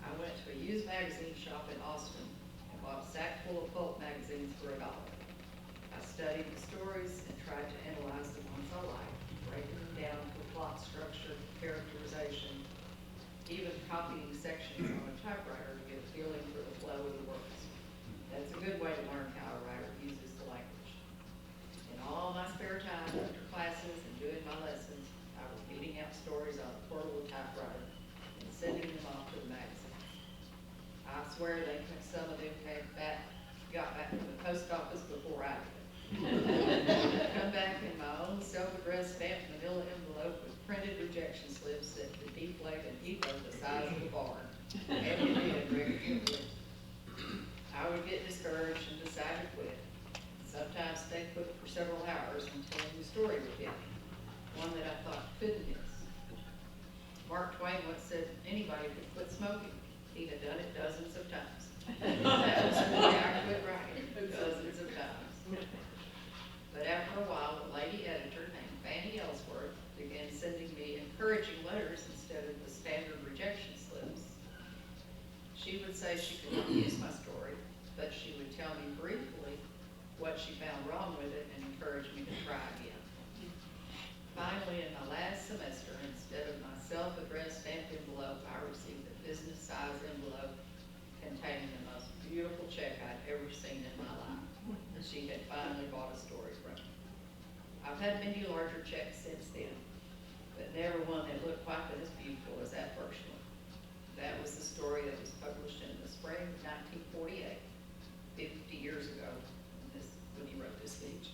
L: I went to a used magazine shop in Austin and bought a sack full of pulp magazines for $1. I studied the stories and tried to analyze the ones I liked, breaking them down to plot structure, characterization, even copying sections on a typewriter to get a feeling for the flow of the words. That's a good way to learn how a writer uses the language. In all my spare time after classes and doing my lessons, I was beating out stories on a portable typewriter and sending them off to the magazines. I swear some of them got back from the post office before I did. Come back in my own self-addressed stamped manila envelope with printed rejection slips that could deflate an ego the size of a barn. And it did regularly. I would get discouraged and decide to quit. Sometimes stay put for several hours until a new story would hit me, one that I thought couldn't miss. Mark Twain once said anybody could quit smoking. He had done it dozens of times. That was why I quit writing, dozens of times. But after a while, a lady editor named Fanny Ellsworth began sending me encouraging letters instead of the standard rejection slips. She would say she could not use my story, but she would tell me briefly what she found wrong with it and encourage me to try again. Finally, in my last semester, instead of my self-addressed stamped envelope, I received a business-size envelope containing the most beautiful check I'd ever seen in my life. She had finally bought a story from me. I've had many larger checks since then, but never one that looked quite as beautiful as that first one. That was the story that was published in the spring of 1948, 50 years ago, when he wrote this speech,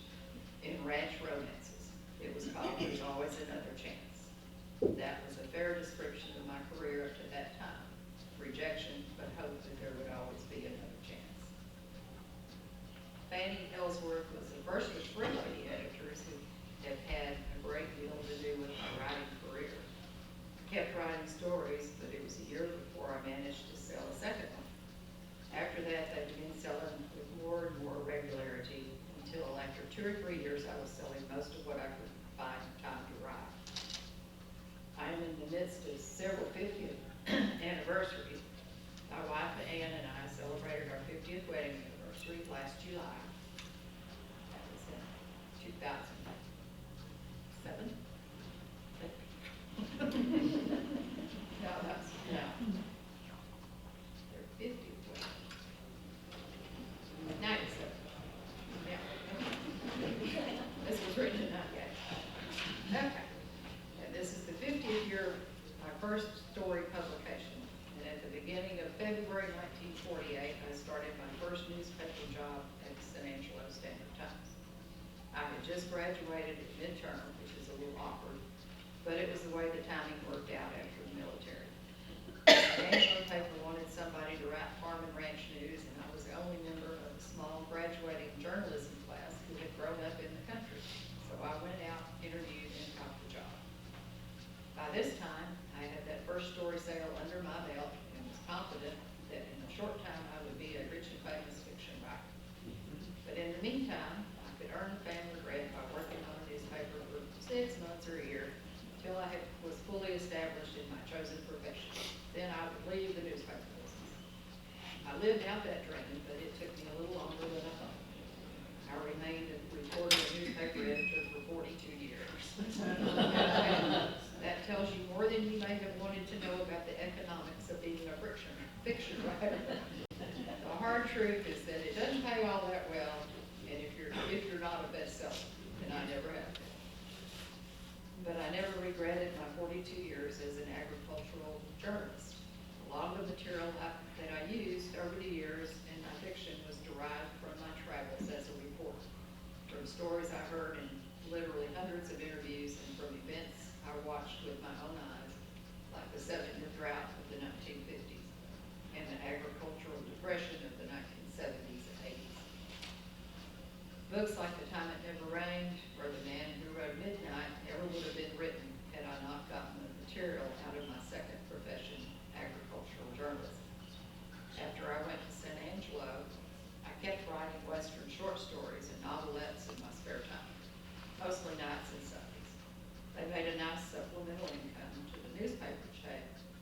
L: in Ranch Romances. It was called There's Always Another Chance. That was a fair description of my career up to that time. Rejection, but hope that there would always be another chance. Fanny Ellsworth was the first of 3 lady editors who have had a great deal to do with my writing career. I kept writing stories, but it was a year before I managed to sell a second one. After that, they began selling with more and more regularity until after 2 or 3 years, I was selling most of what I could find time to write. I am in the midst of several 50th anniversaries. My wife Ann and I celebrated our 50th wedding anniversary last July. That was in 2007. No, that's, no. Their 50th wedding. 97. Yeah. This was written in 98. Okay. And this is the 50th year of my first story publication. And at the beginning of February 1948, I started my first newspaper job at the San Angelo Standard Times. I had just graduated at midterm, which is a little awkward, but it was the way the timing worked out after the military. The Angelo paper wanted somebody to write farm and ranch news, and I was the only member of a small graduating journalism class who had grown up in the country. So I went out, interviewed, and got the job. By this time, I had that first story sale under my belt and was confident that in a short time I would be a rich and famous fiction writer. But in the meantime, I could earn family bread by working on a newspaper for 6 months or a year until I was fully established in my chosen profession. Then I would leave the newspaper business. I lived out that dream, but it took me a little longer than I thought. I remained a reporter and newspaper editor for 42 years. That tells you more than you may have wanted to know about the economics of being a friction fiction writer. The hard truth is that it doesn't pay all that well, and if you're not a bestseller, and I never have been. But I never regretted my 42 years as an agricultural journalist. A lot of the material that I used over the years in my fiction was derived from my travels as a reporter, from stories I heard in literally hundreds of interviews, and from events I watched with my own eyes, like the 7-year drought of the 1950s and the agricultural depression of the 1970s and 80s. Books like The Time It Never Rained or The Man Who Rode Midnight never would have been written had I not gotten the material out of my second profession, agricultural journalism. After I went to San Angelo, I kept writing Western short stories and novelettes in my spare time, mostly nights and Sundays. They made a nice supplemental income to the newspaper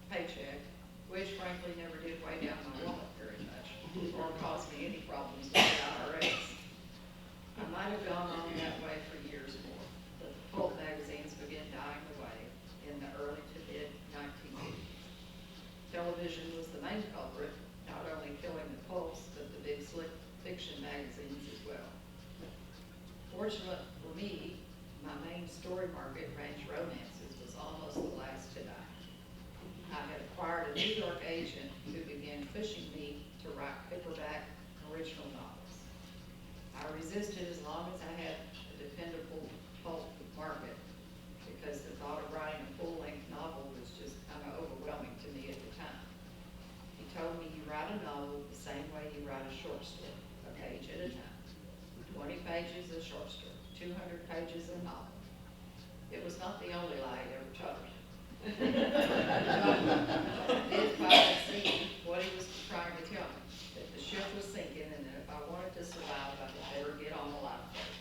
L: paycheck, which frankly never did weigh down my wallet very much or cause me any problems with the IRS. I might have gone on that way for years more, but the pulp magazines began dying away in the early to mid-1980s. Television was the main culprit, not only killing the pulps, but the big slick fiction magazines as well. Fortunately for me, my main story market, range romances, was almost the last to die. I had acquired a New York agent who began pushing me to write paperback original novels. I resisted as long as I had a dependable pulp market, because the thought of writing a full-length novel was just kind of overwhelming to me at the time. He told me you write a novel the same way you write a short story, a page at a time. 20 pages a short story, 200 pages a novel. It was not the only lie he ever told me. I did finally see what he was trying to tell me, that the ship was sinking and that if I wanted to survive, I had better get on the lifeboat.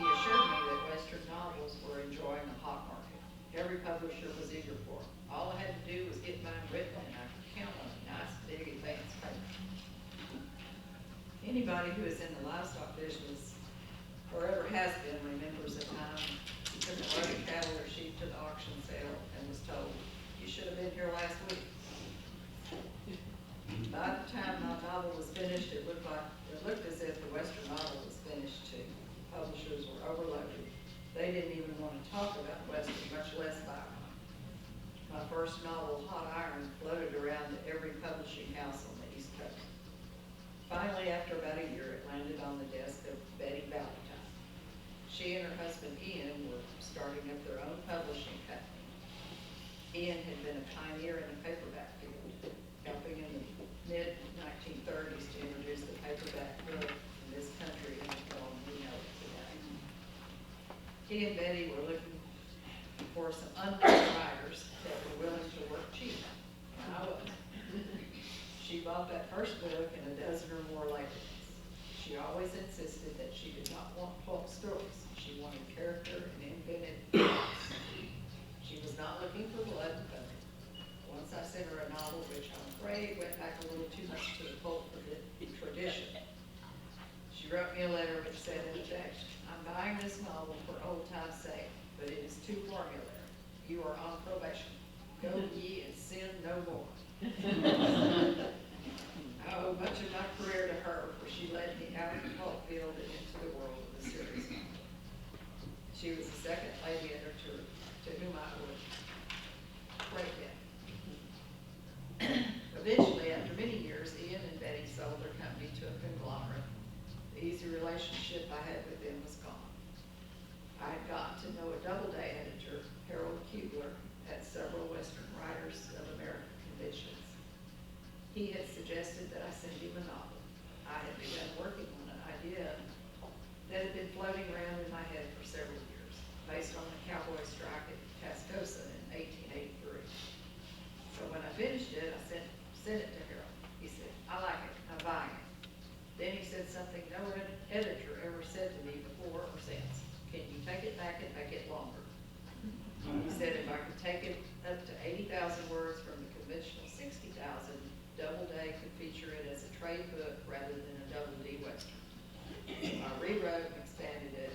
L: He assured me that Western novels were enjoying a hot market. Every publisher was eager for them. All I had to do was get mine written and I could count on a nice big advance payment. Anybody who is in the livestock business, or ever has been, remembers a time he took a load of cattle or sheep to the auction sale and was told, "You should have been here last week." By the time my novel was finished, it looked as if the Western novel was finished too. Publishers were overloaded. They didn't even want to talk about Western, much less buy one. My first novel, Hot Iron, floated around to every publishing house on the East Coast. Finally, after about a year, it landed on the desk of Betty Valentine. She and her husband Ian were starting up their own publishing company. Ian had been a pioneer in the paperback field, helping in the mid-1930s to introduce the paperback book in this country in the form we know it today. He and Betty were looking for some unknown writers that were willing to work cheap, and I was. She bought that first book and a dozen or more later ones. She always insisted that she did not want pulp stories. She wanted character and invented plots. She was not looking for blood and thunder. Once I sent her a novel, which I'm afraid went back a little too much to the pulp tradition. She wrote me a letter which said, in effect, "I'm buying this novel for old time's sake, but it is too formulaic. You are on probation. Go ye and sin no more." I owe much of my career to her, for she led me out of the pulp field and into the world of the series novel. She was the second lady editor to whom I would break in. Eventually, after many years, Ian and Betty sold their company to a conglomerate. The easy relationship I had with them was gone. I had gotten to know a Doubleday editor, Harold Kubler, at several Western Writers of America conventions. He had suggested that I send him a novel. I had begun working on an idea that had been floating around in my head for several years, based on the cowboy strike at Tascosa in 1883. So when I finished it, I sent it to Harold. He said, "I like it, I'm buying it." Then he said something no editor ever said to me before or since. "Can you take it back and make it longer?" He said if I could take it up to 80,000 words from the conventional 60,000, Doubleday could feature it as a trade book rather than a Double D Western. I rewrote and expanded it.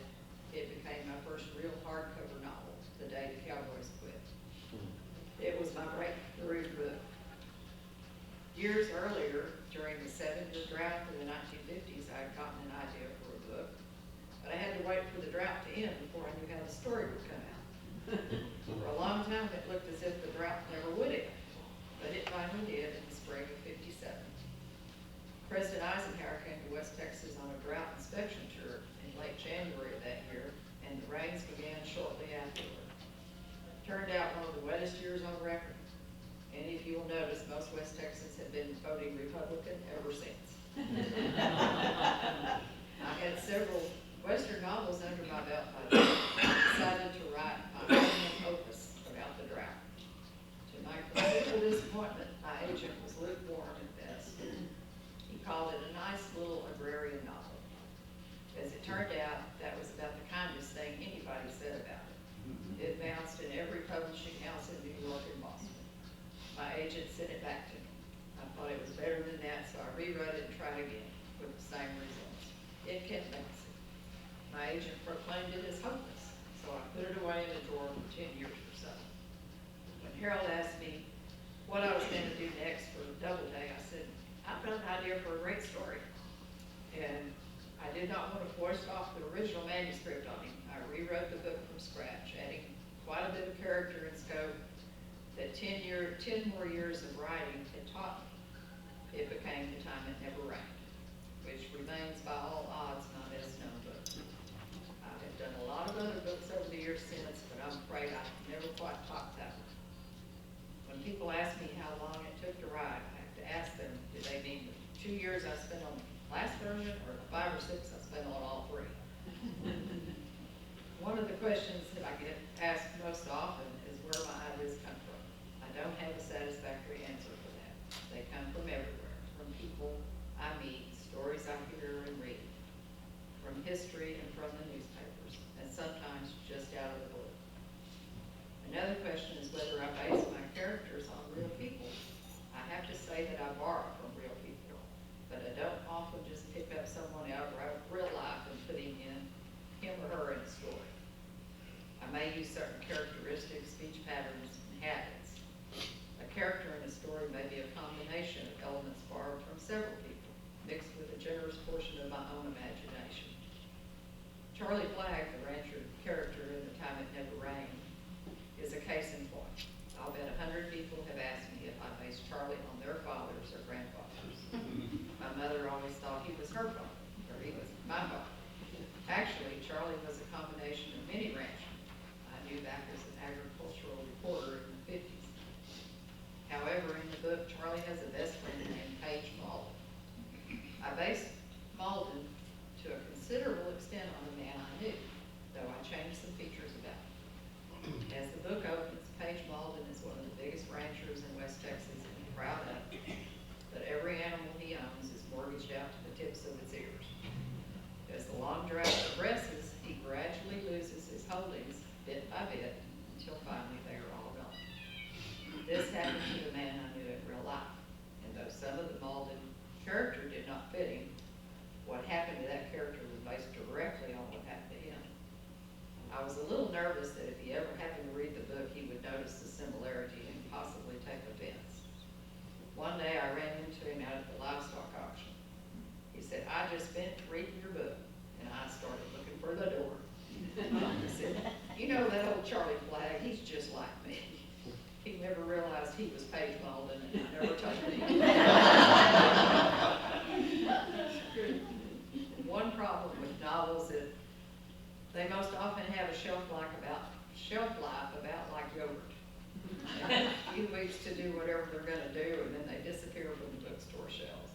L: It became my first real hardcover novel, The Day the Cowboys Quit. It was my breakthrough book. Years earlier, during the 7-year drought in the 1950s, I had gotten an idea for a book, but I had to wait for the drought to end before I knew how the story would come out. For a long time, it looked as if the drought never would end, but it finally did in the spring of '57. President Eisenhower came to West Texas on a drought inspection tour in late January of that year, and the rains began shortly afterward. Turned out one of the wettest years on record. And if you will notice, most West Texans have been voting Republican ever since. I had several Western novels under my belt by then. I decided to write my own opus about the drought. To my considerable disappointment, my agent was lukewarm at best. He called it a nice little agrarian novel. As it turned out, that was about the kindest thing anybody said about it. It bounced in every publishing house in New York and Boston. My agent sent it back to me. I thought it was better than that, so I rewrote it and tried again with the same results. It kept bouncing. My agent proclaimed it as hopeless, so I put it away in the drawer for 10 years or so. When Harold asked me what I was going to do next for Doubleday, I said, I've got an idea for a great story. And I did not want to force off the original manuscript on him. I rewrote the book from scratch, adding quite a bit of character and scope that 10 more years of writing had taught me. It became The Time It Never Rained, which remains by all odds my best known book. I have done a lot of other books over the years since, but I'm afraid I've never quite topped that one. When people ask me how long it took to write, I have to ask them, do they mean the 2 years I spent on the last version or the 5 or 6 I spent on all 3? One of the questions that I get asked most often is where my ideas come from. I don't have a satisfactory answer for that. They come from everywhere, from people I meet, stories I hear and read, from history and from the newspapers, and sometimes just out of the blue. Another question is whether I base my characters on real people. I have to say that I borrow from real people, but I don't often just pick up someone out of real life and put him or her in a story. I may use certain characteristics, speech patterns, and habits. A character in a story may be a combination of elements borrowed from several people, mixed with a generous portion of my own imagination. Charlie Flagg, the rancher character in The Time It Never Rained, is a case in point. I'll bet 100 people have asked me if I based Charlie on their fathers or grandfathers. My mother always thought he was her father, or he was my father. Actually, Charlie was a combination of many ranchmen I knew back as an agricultural reporter in the 50s. However, in the book, Charlie has a best friend named Paige Malden. I based Malden to a considerable extent on the man I knew, though I changed some features about him. As the book opens, Paige Malden is one of the biggest ranchers in West Texas and he's proud of it, but every animal he owns is mortgaged out to the tips of its ears. As the long drought progresses, he gradually loses his holdings bit by bit until finally they are all gone. This happened to the man I knew in real life, and though some of the Malden character did not fit him, what happened to that character was based directly on what happened to him. I was a little nervous that if he ever happened to read the book, he would notice the similarity and possibly take offense. One day I ran into him out at the livestock auction. He said, I just finished reading your book, and I started looking for the door. He said, you know that old Charlie Flagg, he's just like me. He never realized he was Paige Malden, and I never told him. One problem with novels is they most often have a shelf life about like yogurt. They have a few weeks to do whatever they're going to do, and then they disappear from the bookstore shelves.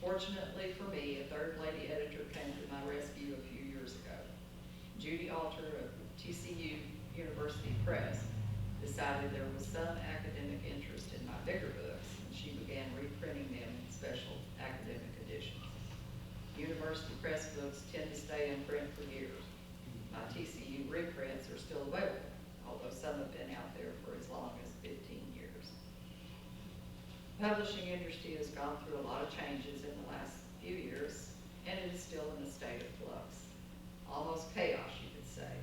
L: Fortunately for me, a third lady editor came to my rescue a few years ago. Judy Alter of TCU University Press decided there was some academic interest in my bigger books, and she began reprinting them in special academic editions. University press books tend to stay in print for years. My TCU reprints are still available, although some have been out there for as long as 15 years. Publishing industry has gone through a lot of changes in the last few years, and it is still in a state of flux. Almost chaos, you could say.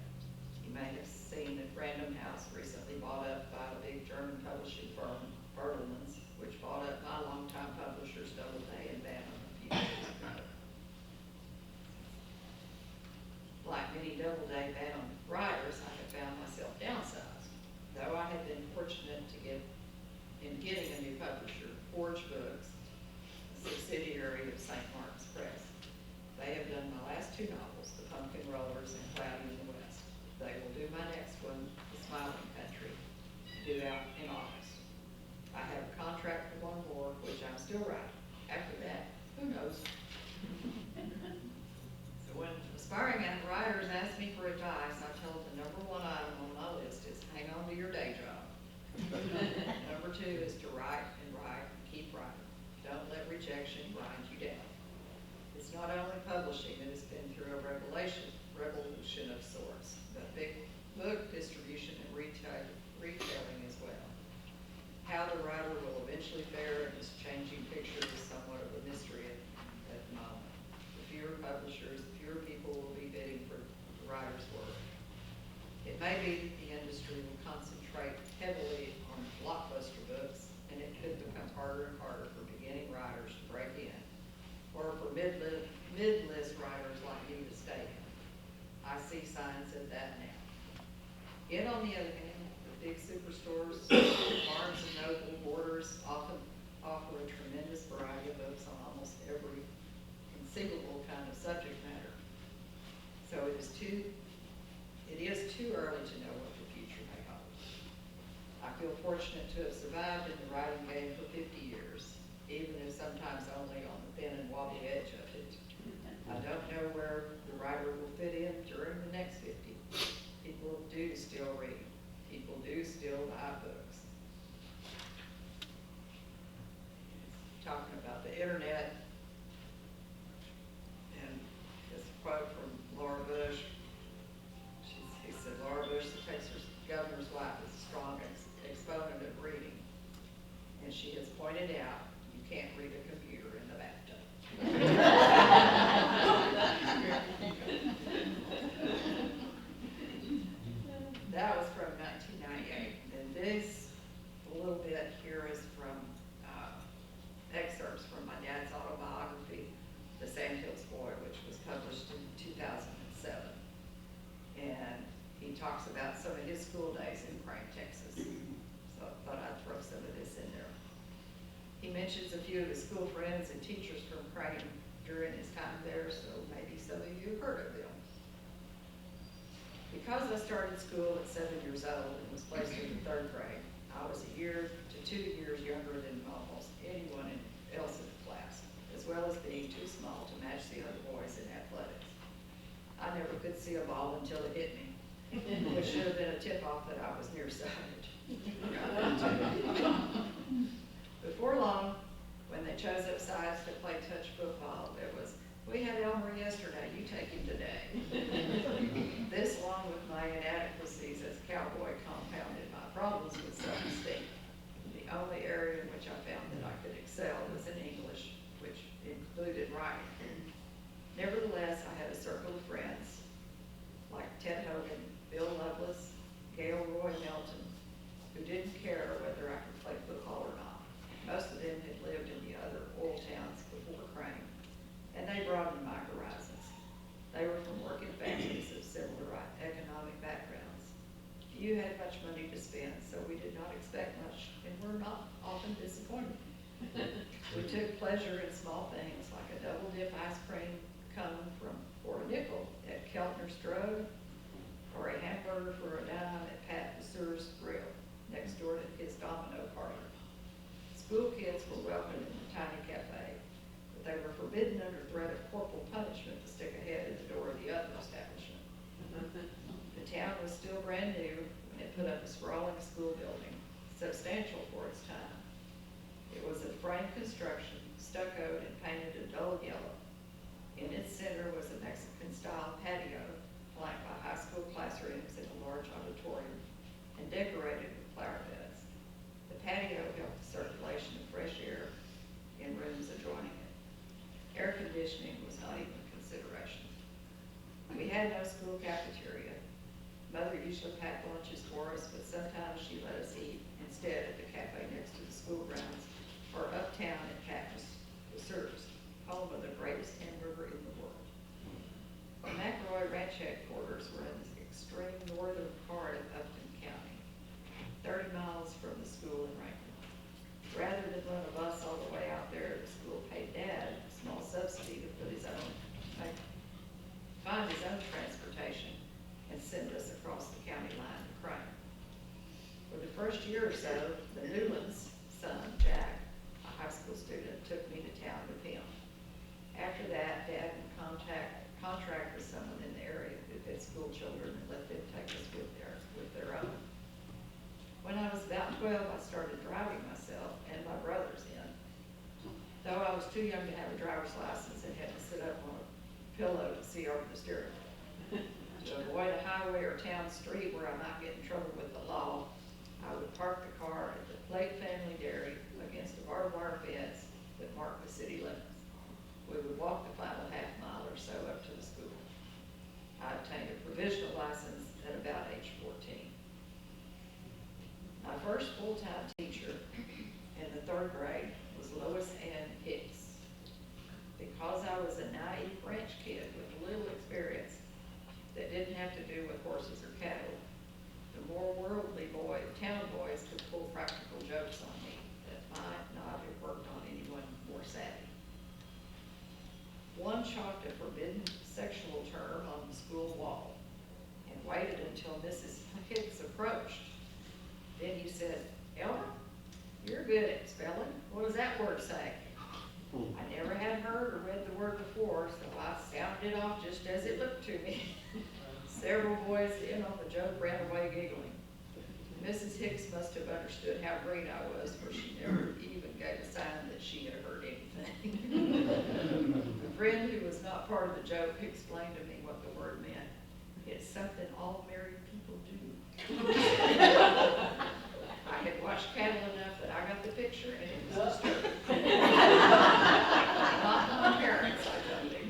L: You may have seen that Random House recently bought up by a big German publishing firm, Bertelsmann's, which bought up my longtime two is to write and write and keep writing. Don't let rejection grind you down. It's not only publishing that has been through a revolution of sorts, but big book distribution and retailing as well. How the writer will eventually fare in this changing picture is somewhat of a mystery at the moment. The fewer publishers, the fewer people will be bidding for the writer's work. It may be that the industry will concentrate heavily on blockbuster books, and it could become harder and harder for beginning writers to break in, or for mid-list writers like me to stay in. I see signs of that now. Yet on the other hand, the big superstores, Barnes and Noble, Borders often offer a tremendous variety of books on almost every conceivable kind of subject matter. So it is too early to know what the future may hold. I feel fortunate to have survived in the writing game for 50 years, even if sometimes only on the thin and wobbly edge of it. I don't know where the writer will fit in during the next 50. People do still read. People do still buy books. Talking about the internet, and this quote from Laura Bush. He said, Laura Bush, the Texas governor's wife, is a strong exponent of reading. And she has pointed out, you can't read a computer in the bathtub. That was from 1998. And this, a little bit here is from excerpts from my dad's autobiography, The Sandhills Boy, which was published in 2007. And he talks about some of his school days in Crane, Texas. So I thought I'd throw some of this in there. He mentions a few of his school friends and teachers from Crane during his time there, so maybe some of you have heard of them. Because I started school at 7 years old and was placed in the 3rd grade, I was a year to 2 years younger than almost anyone else in the class, as well as being too small to match the other boys in athletics. I never could see a ball until it hit me, which should have been a tip-off that I was nearsighted. Before long, when they chose up sides to play touch football, it was, we had Elmer yesterday, you take him today. This, along with my inadequacies as a cowboy, compounded my problems with self-esteem. The only area in which I found that I could excel was in English, which included writing. Nevertheless, I had a circle of friends like Ted Hogan, Bill Lovelace, Gail Roy Melton, who didn't care whether I could play football or not. Most of them had lived in the other oil towns before Crane, and they broadened my horizons. They were from working families of similar economic backgrounds. Few had much money to spend, so we did not expect much, and were not often disappointed. We took pleasure in small things like a double-dip ice cream cone for a nickel at Keltner's Drug, or a hamburger for a dime at Pat Lesueur's Grill, next door to his domino parlor. School kids were welcome in the tiny cafe, but they were forbidden under threat of corporal punishment to stick a head in the door of the other establishment. The town was still brand new when it put up a sprawling school building, substantial for its time. It was of frame construction, stuccoed and painted a dull yellow. In its center was a Mexican-style patio, flanked by high school classrooms and a large auditorium, and decorated with flower beds. The patio helped the circulation of fresh air in rooms adjoining it. Air conditioning was not even a consideration. We had no school cafeteria. Mother usually packed lunches for us, but sometimes she let us eat instead at the cafe next to the school grounds or uptown at Cactus Lesueur's, home of the greatest hamburger in the world. The McElroy Ranch headquarters were in the extreme northern part of Upton County, 30 miles from the school in Rankin. Rather than run a bus all the way out there, the school paid Dad a small subsidy to find his own transportation and send us across the county line to Crane. For the first year or so, the was too young to have a driver's license and had to sit up on a pillow to see over the steering wheel. To avoid a highway or town street where I might get in trouble with the law, I would park the car at the Plate Family Dairy against a barbed wire fence that marked the city limits. We would walk the final half mile or so up to the school. I obtained a provisional license at about age 14. My first full-time teacher in the 3rd grade was Lois Ann Hicks. Because I was a naive ranch kid with little experience that didn't have to do with horses or cattle, the more worldly town boys could pull practical jokes on me that might not have worked on anyone more savvy. One chalked a forbidden sexual term on the school wall and waited until Mrs. Hicks approached. Then he said, "Elmer, you're good at spelling. What does that word say?" I never had heard or read the word before, so I sounded it off just as it looked to me. Several boys in on the joke ran away giggling. Mrs. Hicks must have understood how green I was, for she never even gave a sign that she had heard anything. A friend who was not part of the joke explained to me what the word meant. It's something all married people do. I had watched cattle enough that I got the picture, and it was disturbing. Not my parents, I told him.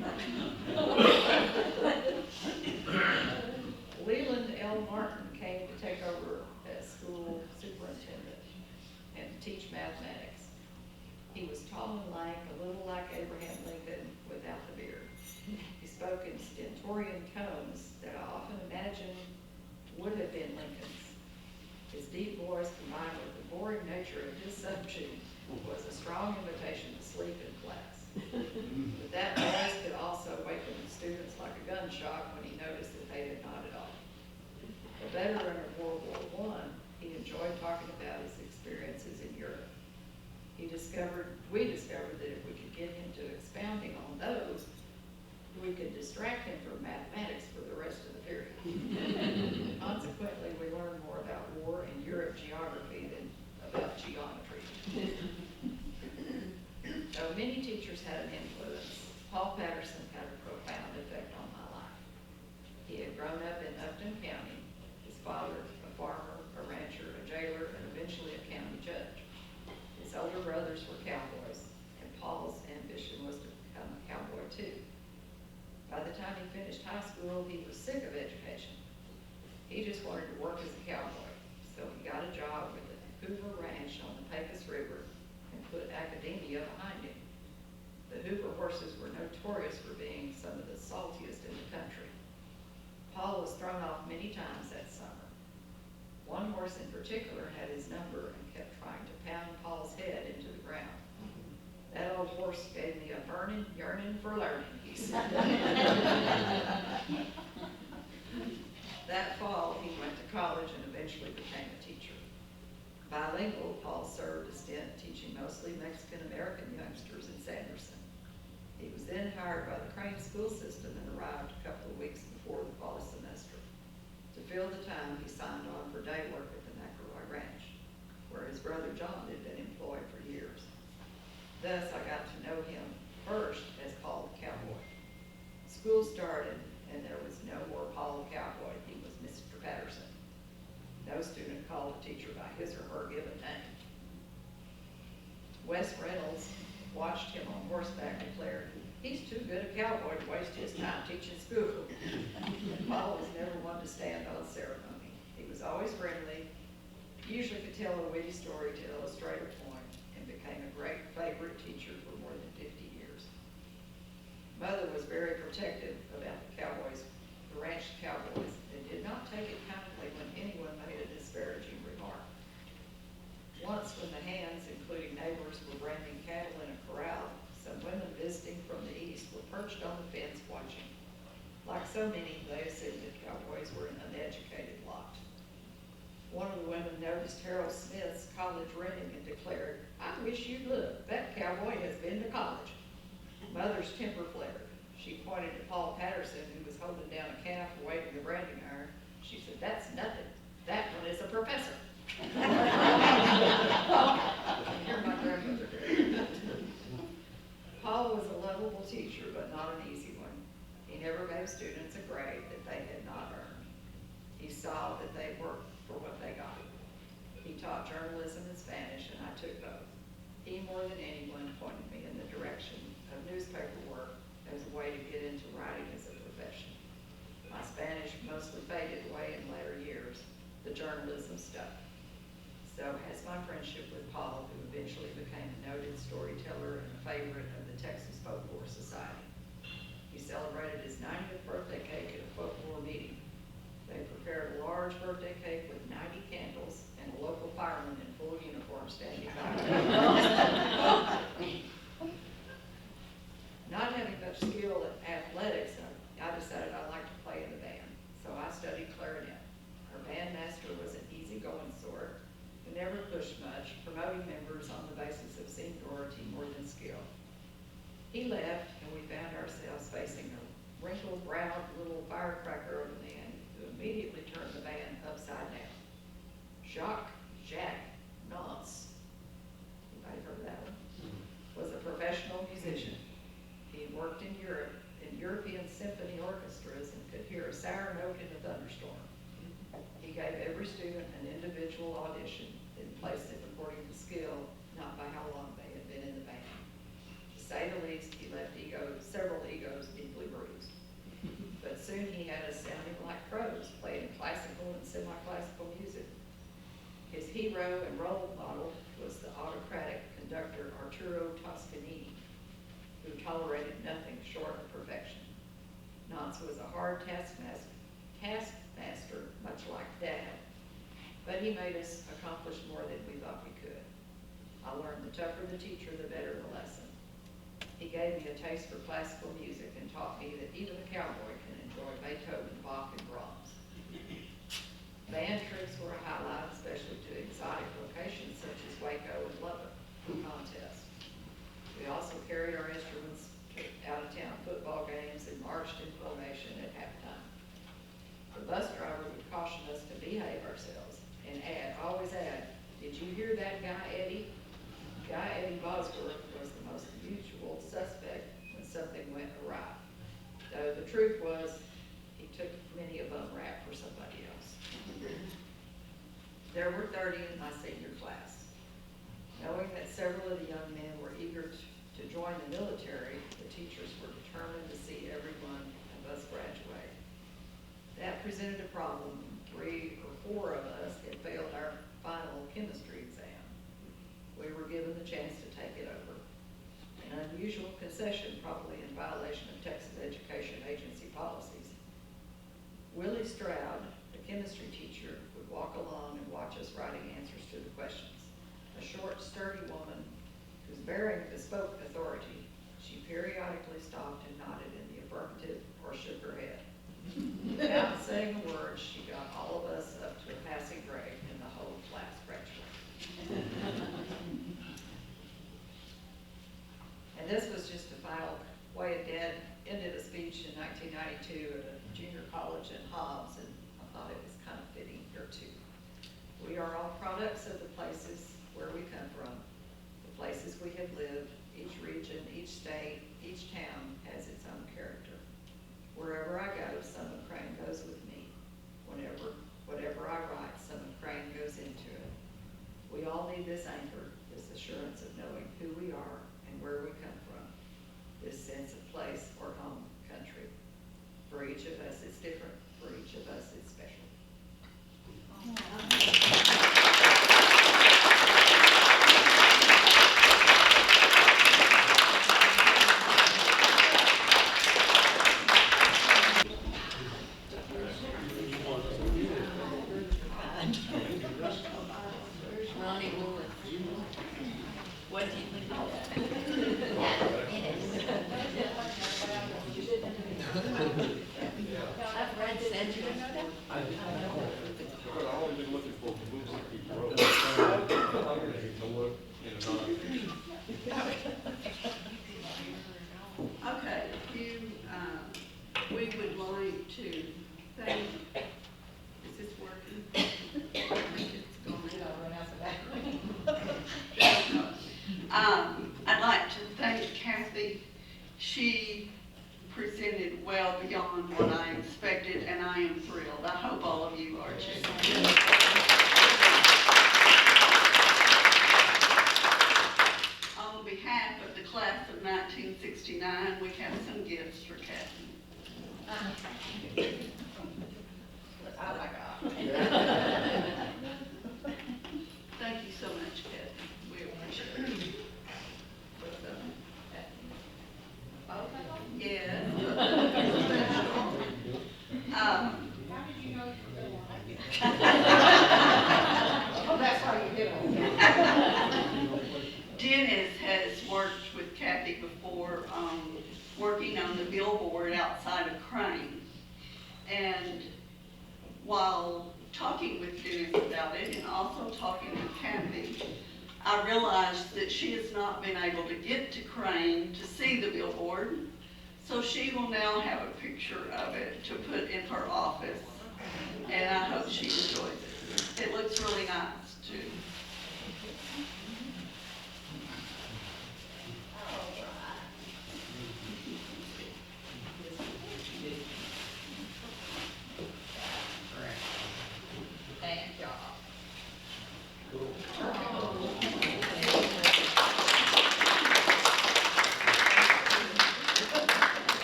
L: Leland L. Martin came to take over as school superintendent and to teach mathematics. He was tall and lank, a little like Abraham Lincoln without the beard. He spoke in stentorian tones that I often imagined would have been Lincoln's. His deep voice, combined with the boring nature of his subject, was a strong invitation to sleep in class. But that voice could also waken the students like a gunshot when he noticed that they had nodded off. A veteran of World War I, he enjoyed talking about his experiences in Europe. We discovered that if we could get him to expounding on those, we could distract him from mathematics for the rest of the period. Consequently, we learned more about war and Europe geography than about geometry. Though many teachers had an influence, Paul Patterson had a profound effect on my life. He had grown up in Upton County, his father a farmer, a rancher, a jailer, and eventually a county judge. His older brothers were cowboys, and Paul's ambition was to become a cowboy too. By the time he finished high school, he was sick of education. He just wanted to work as a cowboy, so he got a job with the Hoover Ranch on the Pecos River and put academia behind him. The Hoover horses were notorious for being some of the saltiest in the country. Paul was thrown off many times that summer. One horse in particular had his number and kept trying to pound Paul's head into the ground. That old horse gave me a burning yearning for learning, he said. That fall, he went to college and eventually became a teacher. Bilingual, Paul served a stint teaching mostly Mexican-American youngsters in Sanderson. He was then hired by the Crane school system and arrived a couple of weeks before the fall semester. To fill the time, he signed on for day work at the McElroy Ranch, where his brother John had been employed for years. Thus, I got to know him first as Paul the Cowboy. School started, and there was no more Paul the Cowboy. He was Mr. Patterson. No student called a teacher by his or her given name. Wes Reynolds watched him on horseback, declared, "He's too good a cowboy to waste his time teaching school." And Paul was never one to stand on ceremony. He was always friendly, usually could tell a witty story to illustrate a point, and became a great favorite teacher for more than 50 years. Mother was very protective about the ranch cowboys, and did not take it kindly when anyone made a disparaging remark. Once when the hands, including neighbors, were branding cattle in a corral, some women visiting from the east were perched on the fence watching. Like so many, they assumed that cowboys were an uneducated lot. One of the women noticed Harold Smith's college ring and declared, "I wish you'd look, that cowboy has been to college." Mother's temper flared. She pointed to Paul Patterson, who was holding down a calf awaiting the branding iron. She said, "That's nothing. That one is a professor." Hear my grandmother. students a grade that they had not earned. He saw that they worked for what they got. He taught journalism and Spanish, and I took both. He, more than anyone, pointed me in the direction of newspaper work as a way to get into writing as a profession. My Spanish mostly faded away in later years. The journalism stuck. So has my friendship with Paul, who eventually became a noted storyteller and a favorite of the Texas Folklore Society. He celebrated his 90th birthday cake at a folklore meeting. They prepared a large birthday cake with 90 candles and a local fireman in full uniform standing by. Not having much skill at athletics, I decided I liked to play in the band, so I studied clarinet. Our bandmaster was an easygoing sort who never pushed much, promoting members on the basis of seniority more than skill. He left, and we found ourselves facing a wrinkled-browed little firecracker of a man who immediately turned the band upside down. Jacques Nance, anybody heard of that one? Was a professional musician. He worked in Europe, in European symphony orchestras, and could hear a sour note in a thunderstorm. He gave every student an individual audition and placed it according to skill, not by how long they had been in the band. To say the least, he left several egos deeply bruised. But soon he had us sounding like pros, playing classical and semi-classical music. His hero and role model was the autocratic conductor Arturo Toscanini, who tolerated nothing short of perfection. Nance was a hard taskmaster, much like Dad, but he made us accomplish more than we thought we could. I learned the tougher the teacher, the better the lesson. He gave me a taste for classical music and taught me that even a cowboy can enjoy Beethoven, Bach, and Brahms. Band trips were a highlight, especially to exotic locations such as Waco and Lubbock for contests. We also carried our instruments to out-of-town football games and marched in formation at halftime. The bus driver would caution us to behave ourselves and always add, "Did you hear that guy Eddie?" Guy Eddie Bosworth was the most usual suspect when something went awry. Though the truth was, he took many a bum rap for somebody else. There were 30 in my senior class. Knowing that several of the young men were eager to join the military, the teachers were determined to see every one of us graduate. That presented a problem. 3 or 4 of us had failed our final chemistry exam. We were given the chance to take it over. An unusual concession, probably in violation of Texas Education Agency policies. Willie Stroud, the chemistry teacher, would walk along and watch us writing answers to the questions. A short, sturdy woman whose bearing bespoke authority, she periodically stopped and nodded in the affirmative or shook her head. Without saying a word, she got all of us up to a passing grade and the whole class graduated. And this was just a final way Dad ended a speech in 1992 at a junior college in Hobbs, and I thought it was kind of fitting here too. We are all products of the places where we come from, the places we have lived. Each region, each state, each town has its own character. Wherever I go, some of Crane goes with me. Whatever I write, some of Crane goes into it. We all need this anchor, this assurance of knowing who we are and where we come from, this sense of place or home country. For each of us, it's different. For each of us, it's special.
B: Ronnie Wood. What do you think of that? I've read Sandra.
C: But I've only been looking for books that people wrote. To look in a non-fiction.
E: Okay, we would like to thank, is this working? I think it's going. I'd like to thank Kathy. She presented well. well beyond what I expected, and I am thrilled. I hope all of you are too. On behalf of the class of 1969, we have some gifts for Kathy.
L: Oh my God.
E: Thank you so much, Kathy. We appreciate it. Yes.
L: How did you know you were gonna like it? Oh, that's how you did it.
E: Dennis has worked with Kathy before, working on the billboard outside of Crane. And while talking with Dennis about it and also talking with Kathy, I realized that she has not been able to get to Crane to see the billboard. So she will now have a picture of it to put in her office. And I hope she enjoys it. It looks really nice too.
L: Thank y'all.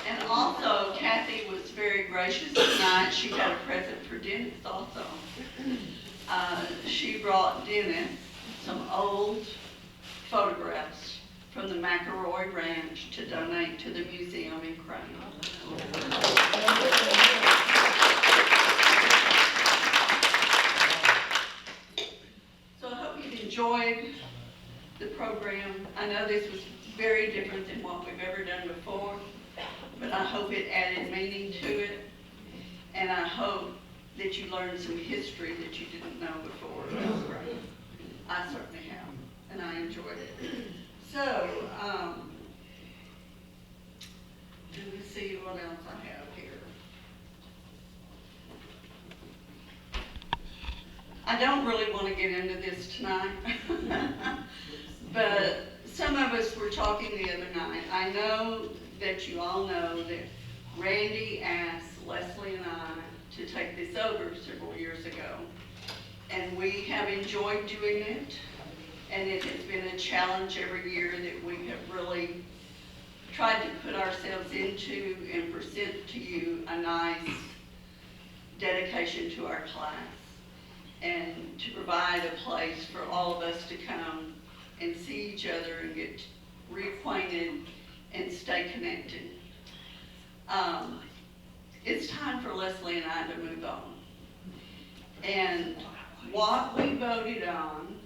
E: And also, Kathy was very gracious tonight. She had a present for Dennis also. She brought Dennis some old photographs from the McElroy Ranch to donate to the museum in Crane. So I hope you've enjoyed the program. I know this was very different than what we've ever done before, but I hope it added meaning to it, and I hope that you learned some history that you didn't know before. I certainly have, and I enjoyed it. So, let me see what else I have here. I don't really want to get into this tonight, but some of us were talking the other night. I know that you all know that Randy asked Leslie and I to take this over several years ago, and we have enjoyed doing it, and it has been a challenge every year that we have really tried to put ourselves into and present to you a nice dedication to our class, and to provide a place for all of us to come and see each other and get reacquainted and stay connected. It's time for Leslie and I to move on. And what we voted on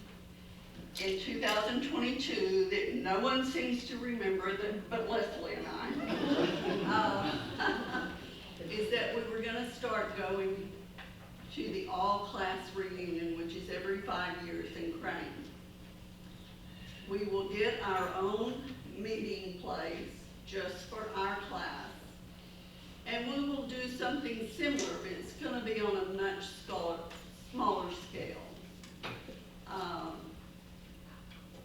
E: in 2022 that no one seems to remember but Leslie and I, is that we were gonna start going to the all-class reunion, which is every 5 years in Crane. We will get our own meeting place just for our class. And we will do something similar, but it's gonna be on a much smaller scale.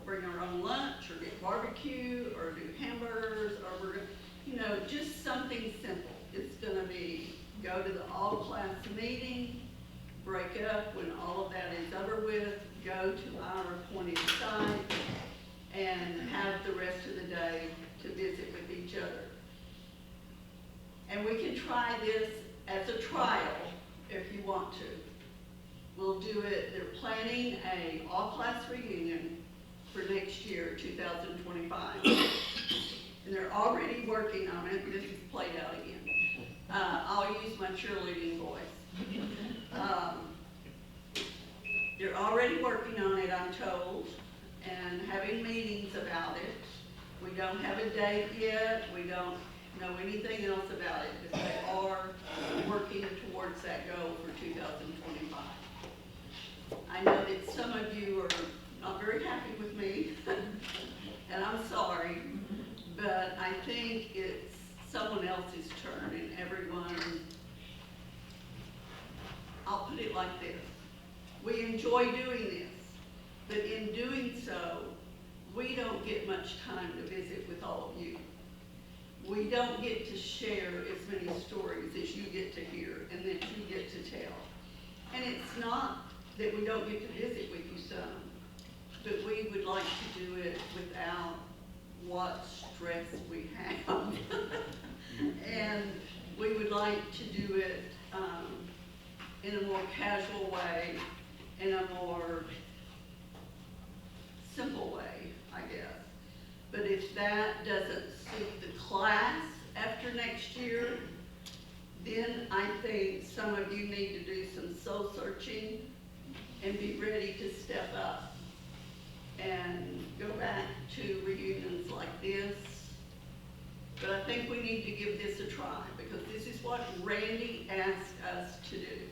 E: Bring our own lunch, or get barbecue, or do hamburgers, or we're gonna, just something simple. It's gonna be, go to the all-class meeting, break up when all of that is over with, go to our appointed site, and have the rest of the day to visit with each other. And we can try this as a trial if you want to. We'll do it, they're planning a all-class reunion for next year, 2025. And they're already working on it. This is played out again. I'll use my cheerleading voice. They're already working on it, I'm told, and having meetings about it. We don't have a date yet. We don't know anything else about it, but they are working towards that goal for 2025. I know that some of you are not very happy with me, and I'm sorry, but I think it's someone else's turn, and everyone, I'll put it like this. We enjoy doing this, but in doing so, we don't get much time to visit with all of you. we don't get to share as many stories as you get to hear and that you get to tell. And it's not that we don't get to visit with you some, but we would like to do it without what stress we have. And we would like to do it in a more casual way, in a more simple way, I guess. But if that doesn't suit the class after next year, then I think some of you need to do some soul searching and be ready to step up and go back to reunions like this. But I think we need to give this a try, because this is what Randy asked us to do.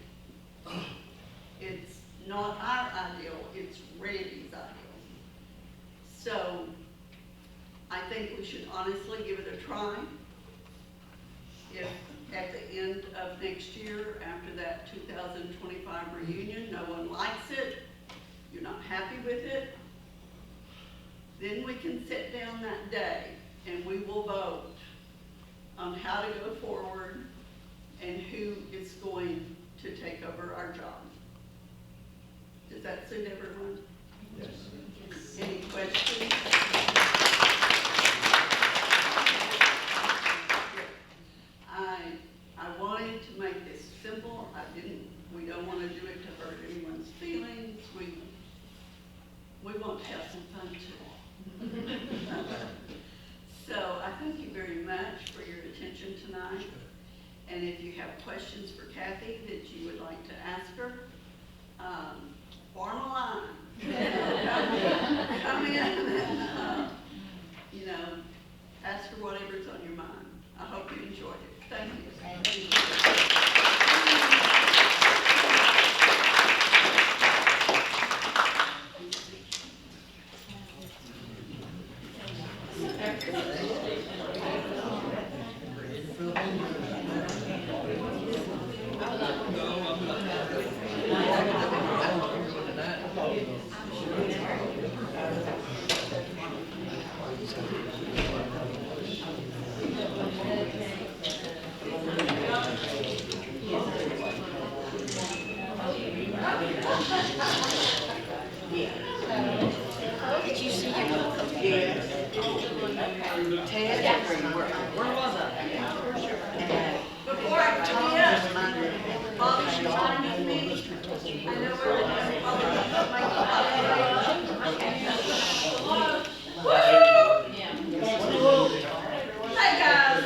E: It's not our ideal, it's Randy's ideal. So I think we should honestly give it a try. If at the end of next year, after that 2025 reunion, no one likes it, you're not happy with it, then we can sit down that day and we will vote on how to go forward and who is going to take over our job. Does that suit everyone?
I: Yes.
E: Any questions? I wanted to make this simple. We don't want to do it to hurt anyone's feelings. We want to have some fun too. So I thank you very much for your attention tonight. And if you have questions for Kathy that you would like to ask her, form a line. Come in and, ask her whatever's on your mind. I hope you enjoyed it. Thank you. Before I forget, Bobby should join me. I know we're going to Hey guys,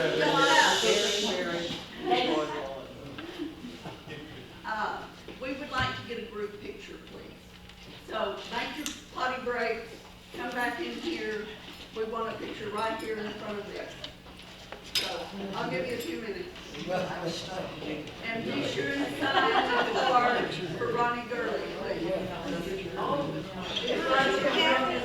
E: we would like to get a group picture, please. So make your potty breaks, come back in here. We want a picture right here in front of this. So I'll give you a few minutes. And be sure and sign the card for Ronnie Gurley, please. If Ronnie can't,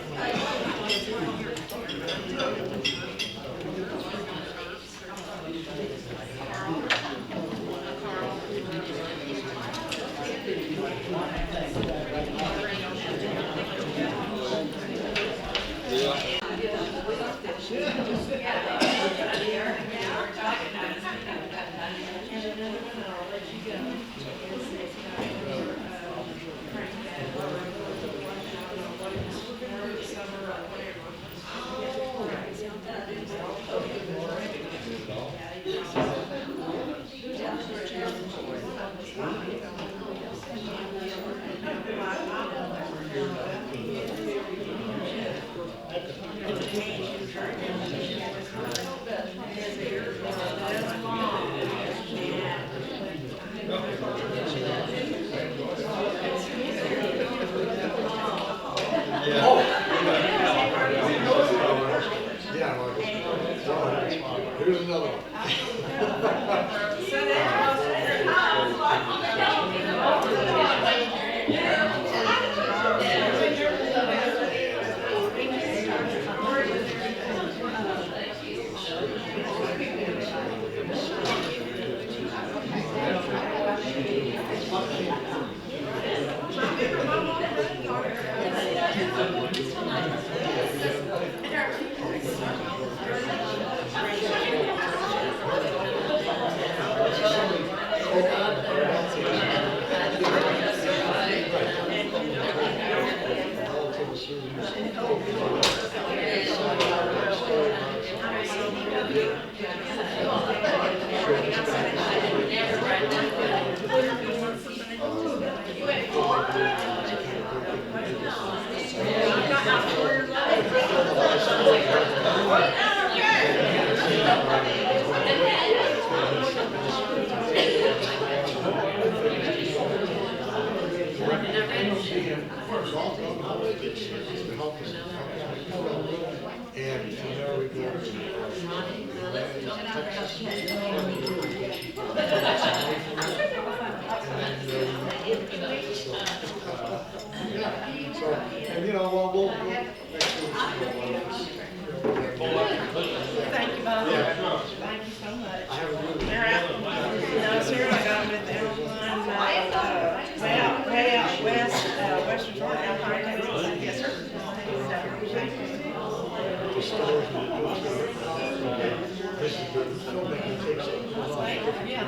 D: So, and you know, we'll make sure
F: Thank you both. Thank you so much. They're out. No, sir, I got them at the Alpine, way out west, Western Florida, Alpine, Texas. Yes, sir. Yeah.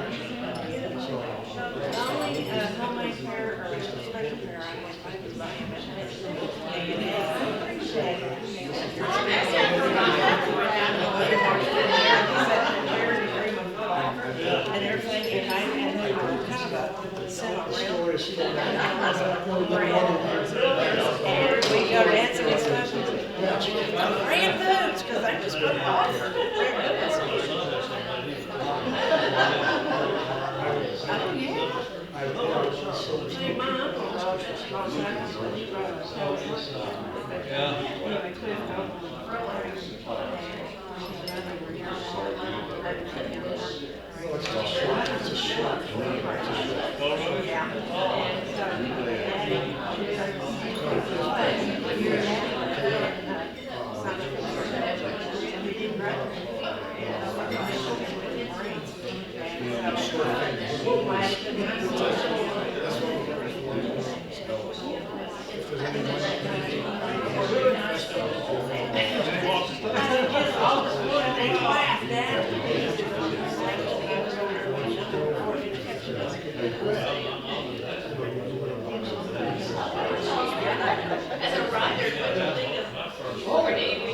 F: The only homemade pair or special pair I had was by and everything, and they were kind of a set on and we go dancing and stuff, brand boots, because they just put it on. Oh, yeah. See, my uncle loves it. Anyway, Cliff
B: As a writer, don't think of forward anything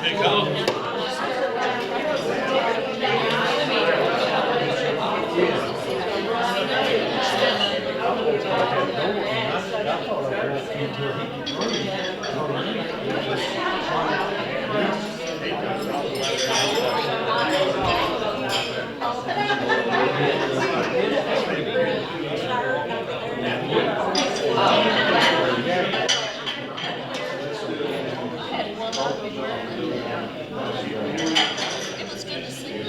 A: Thank you.
K: It was good to see you.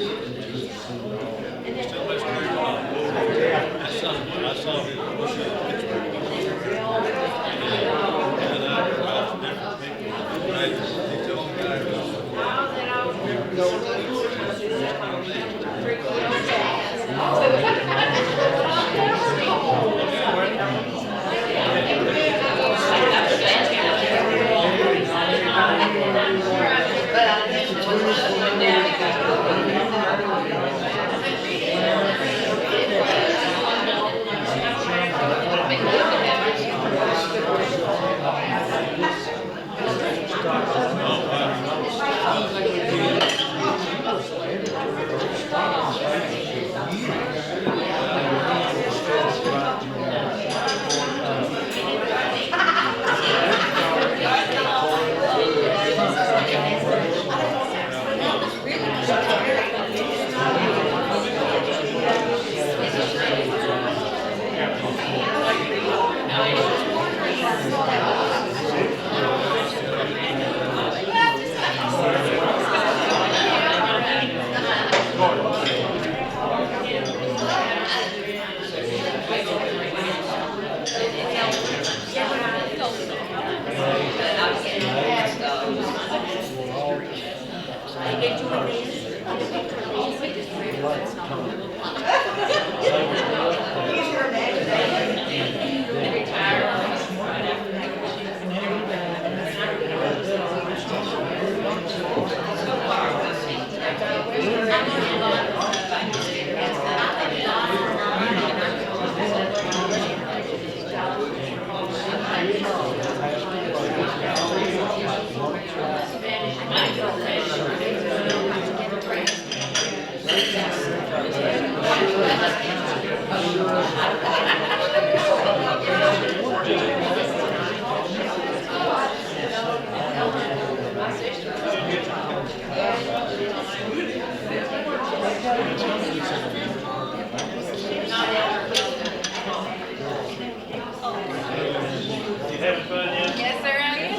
B: Yes, sir, I am.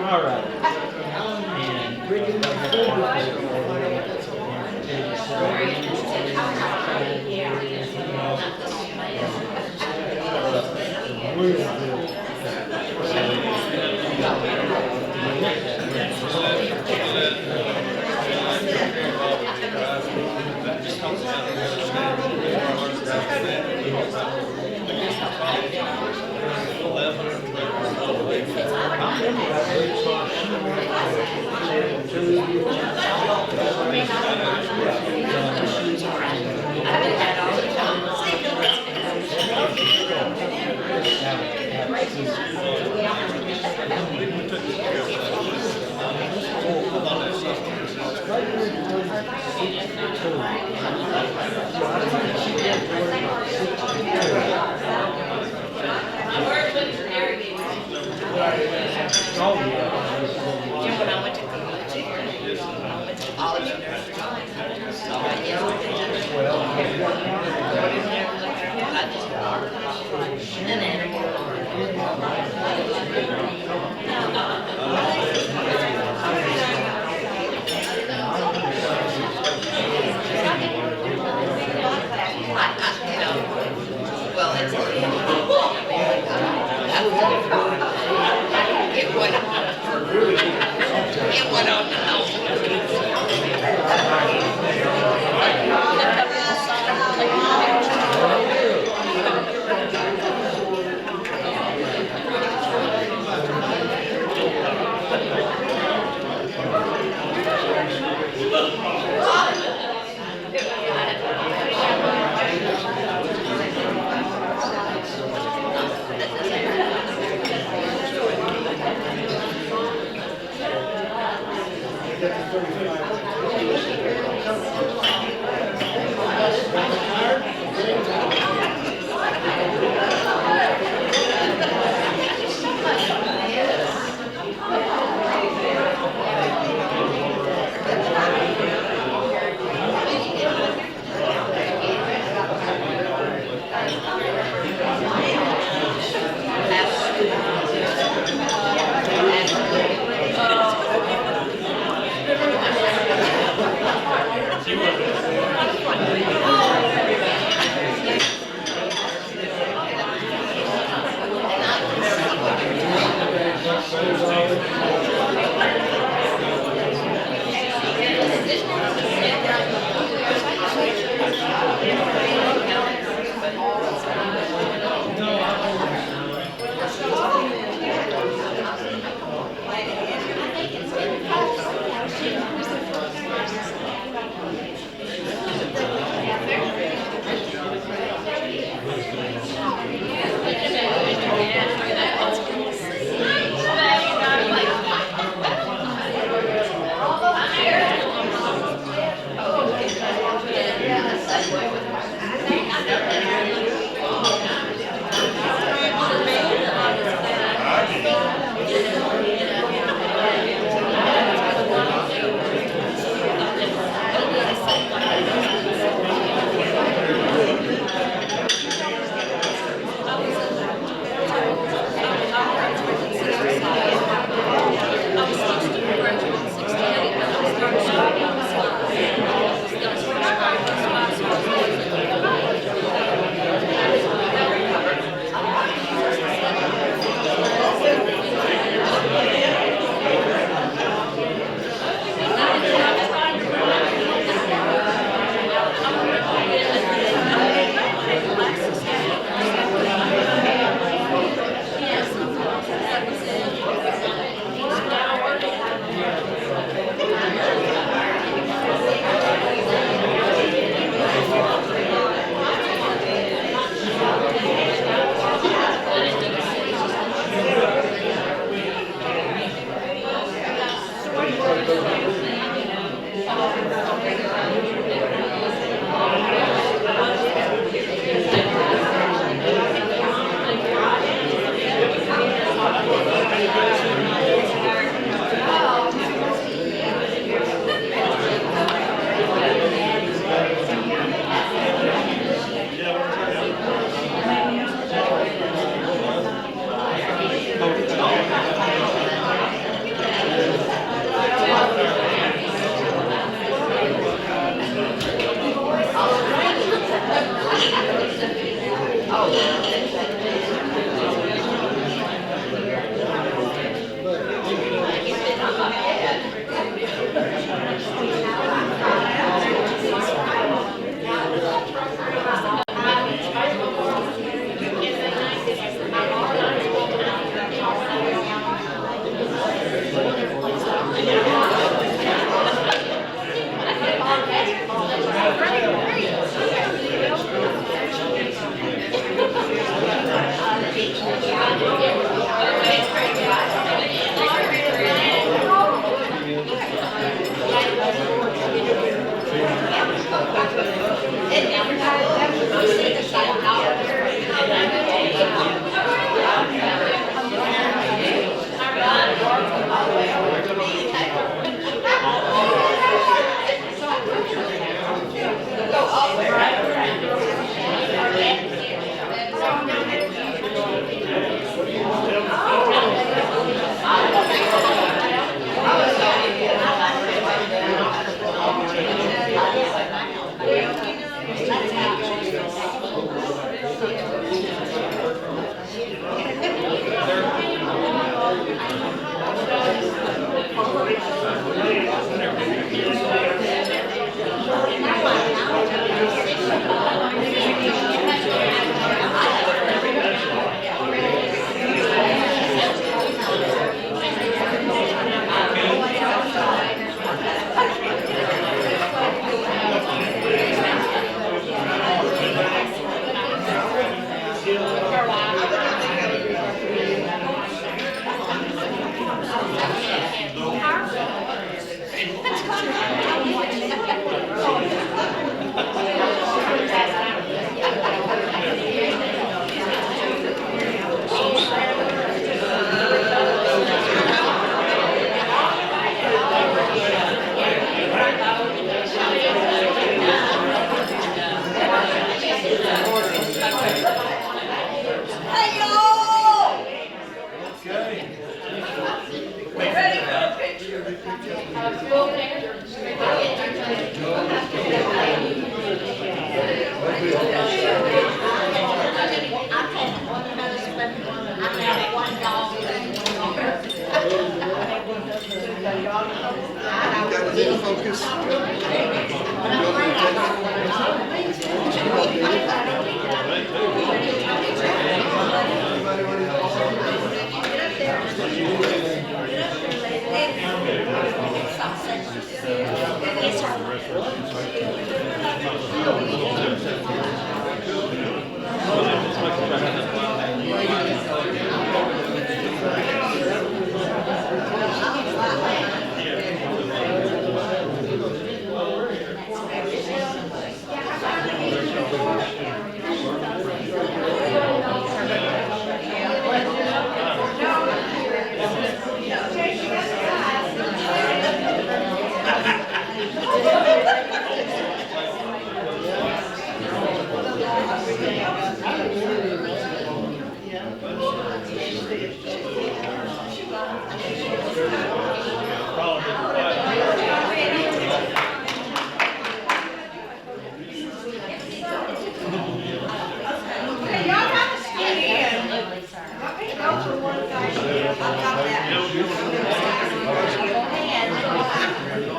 H: All right.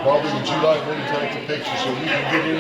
J: Bobby, would you like me to take the picture so you can get in?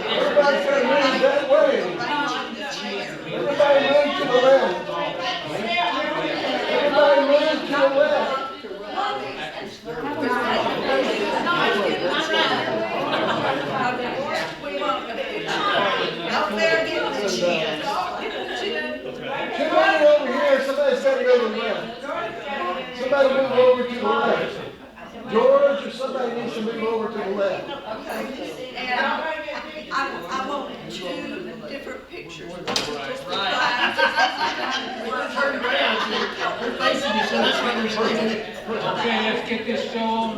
J: Everybody say move that way. Everybody move to the left. Everybody move to the left. Somebody over here, somebody's got to go to the left. Somebody move over to the left. George or somebody needs to move over to the left.
E: And I want two different pictures.
A: Okay, let's get this show on.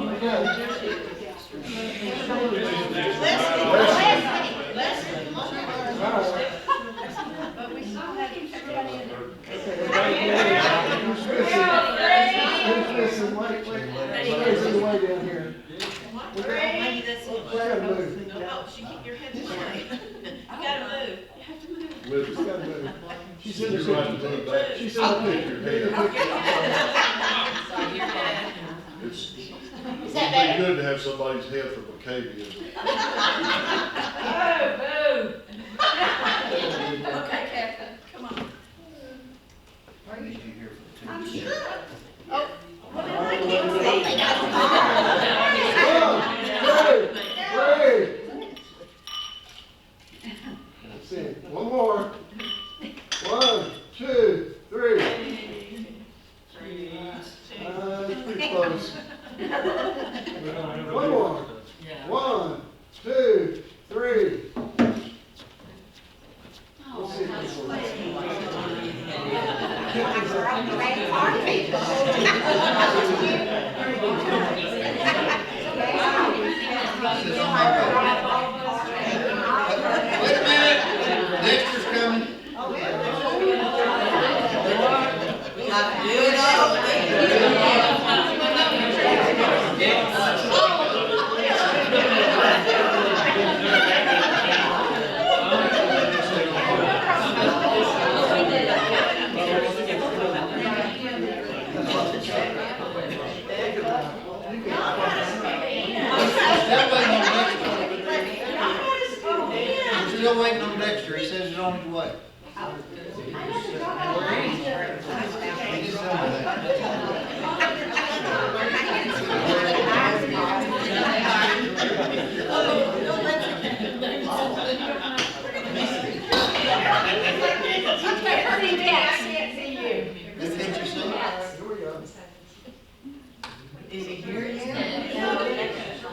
D: Who's missing? Wait. Somebody's in the way down here.
B: Maybe that's it.
D: We gotta move.
B: No, you keep your head this way. You gotta move. You have to move.
D: Liz, we gotta move. She's in the
J: You're right to move back.
D: picture. She's in the picture.
J: It's pretty good to have somebody's head from Macavie.
E: Okay, Captain, come on. I'm sure. Oh, well, then I can't see.
D: That's it. One more. 1, 2, 3. It's pretty close. One more. 1, 2, 3. Let's see if this
M: Wait a minute, Dexter's coming.
J: still waiting on Dexter, he says he's on his way. He did tell me
E: Is he here yet?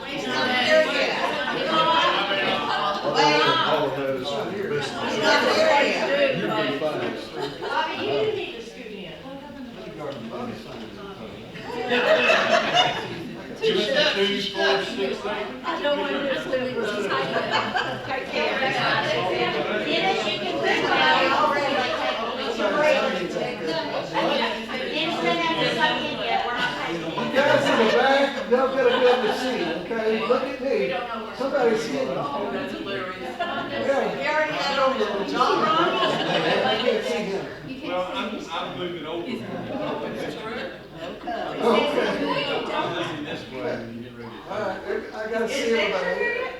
L: He's not here yet.
J: all of those.
E: He's not here yet.
J: You're gonna find.
F: Bobby, you do need to scoot in.
C: Give us the 2, 4, 6, 8.
B: I don't want to miss the Take care. Dennis, you can bring my already. Dennis doesn't have to come in yet, we're not taking
J: You
B: it.
J: guys in the back, y'all gotta be able to see, okay? Look at me. Somebody's sitting.
K: That's hilarious.
J: Yeah. I can't see him.
C: Well, I'm moving over.
J: Okay.
C: I'm moving this way when you get ready.
J: All right, I gotta see everybody.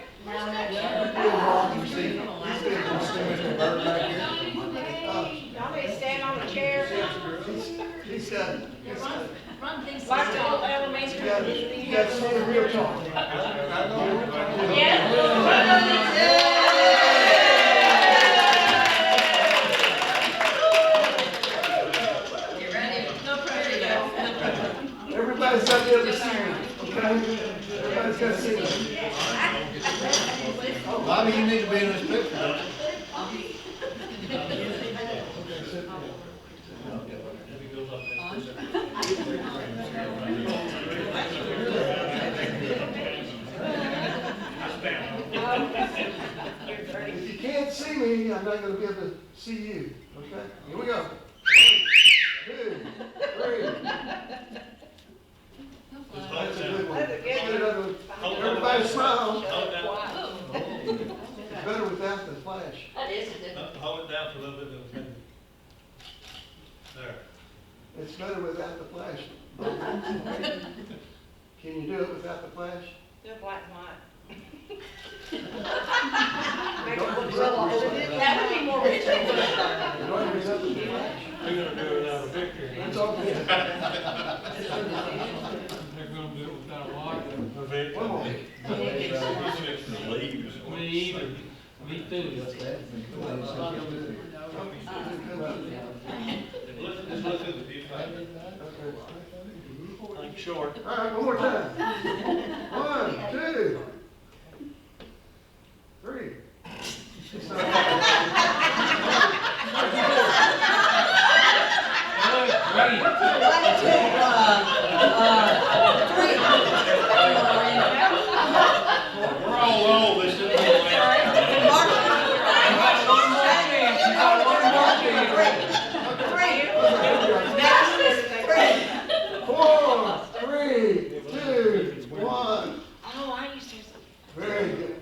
F: Y'all may stand on a chair.
J: He's got,
B: Run things.
F: Like the old elementary.
J: you got to see the real talk. Everybody's got to be able to see me, okay? Everybody's got to see me. Bobby, you need to be in this picture, don't you? If you can't see me, I'm not gonna be able to see you, okay? Here we go. 1, 2, 3. That's a good one. Everybody smile. It's better without the flash.
B: That is a different.
C: Hold it down for a little bit. There.
J: It's better without the flash. Can you do it without the flash?
F: Do a black and white.
E: That would be more ridiculous.
J: You don't use up the flash.
A: They're gonna do it without a picture.
J: It's all good.
A: They're gonna do it without a lock.
J: One more.
A: Me either. Me too. Think short.
J: All right, one more time. 1, 2, 3. It's
C: We're all old, this isn't the last.
J: Four, three, two, one.
F: Oh, I used to.
J: Very good.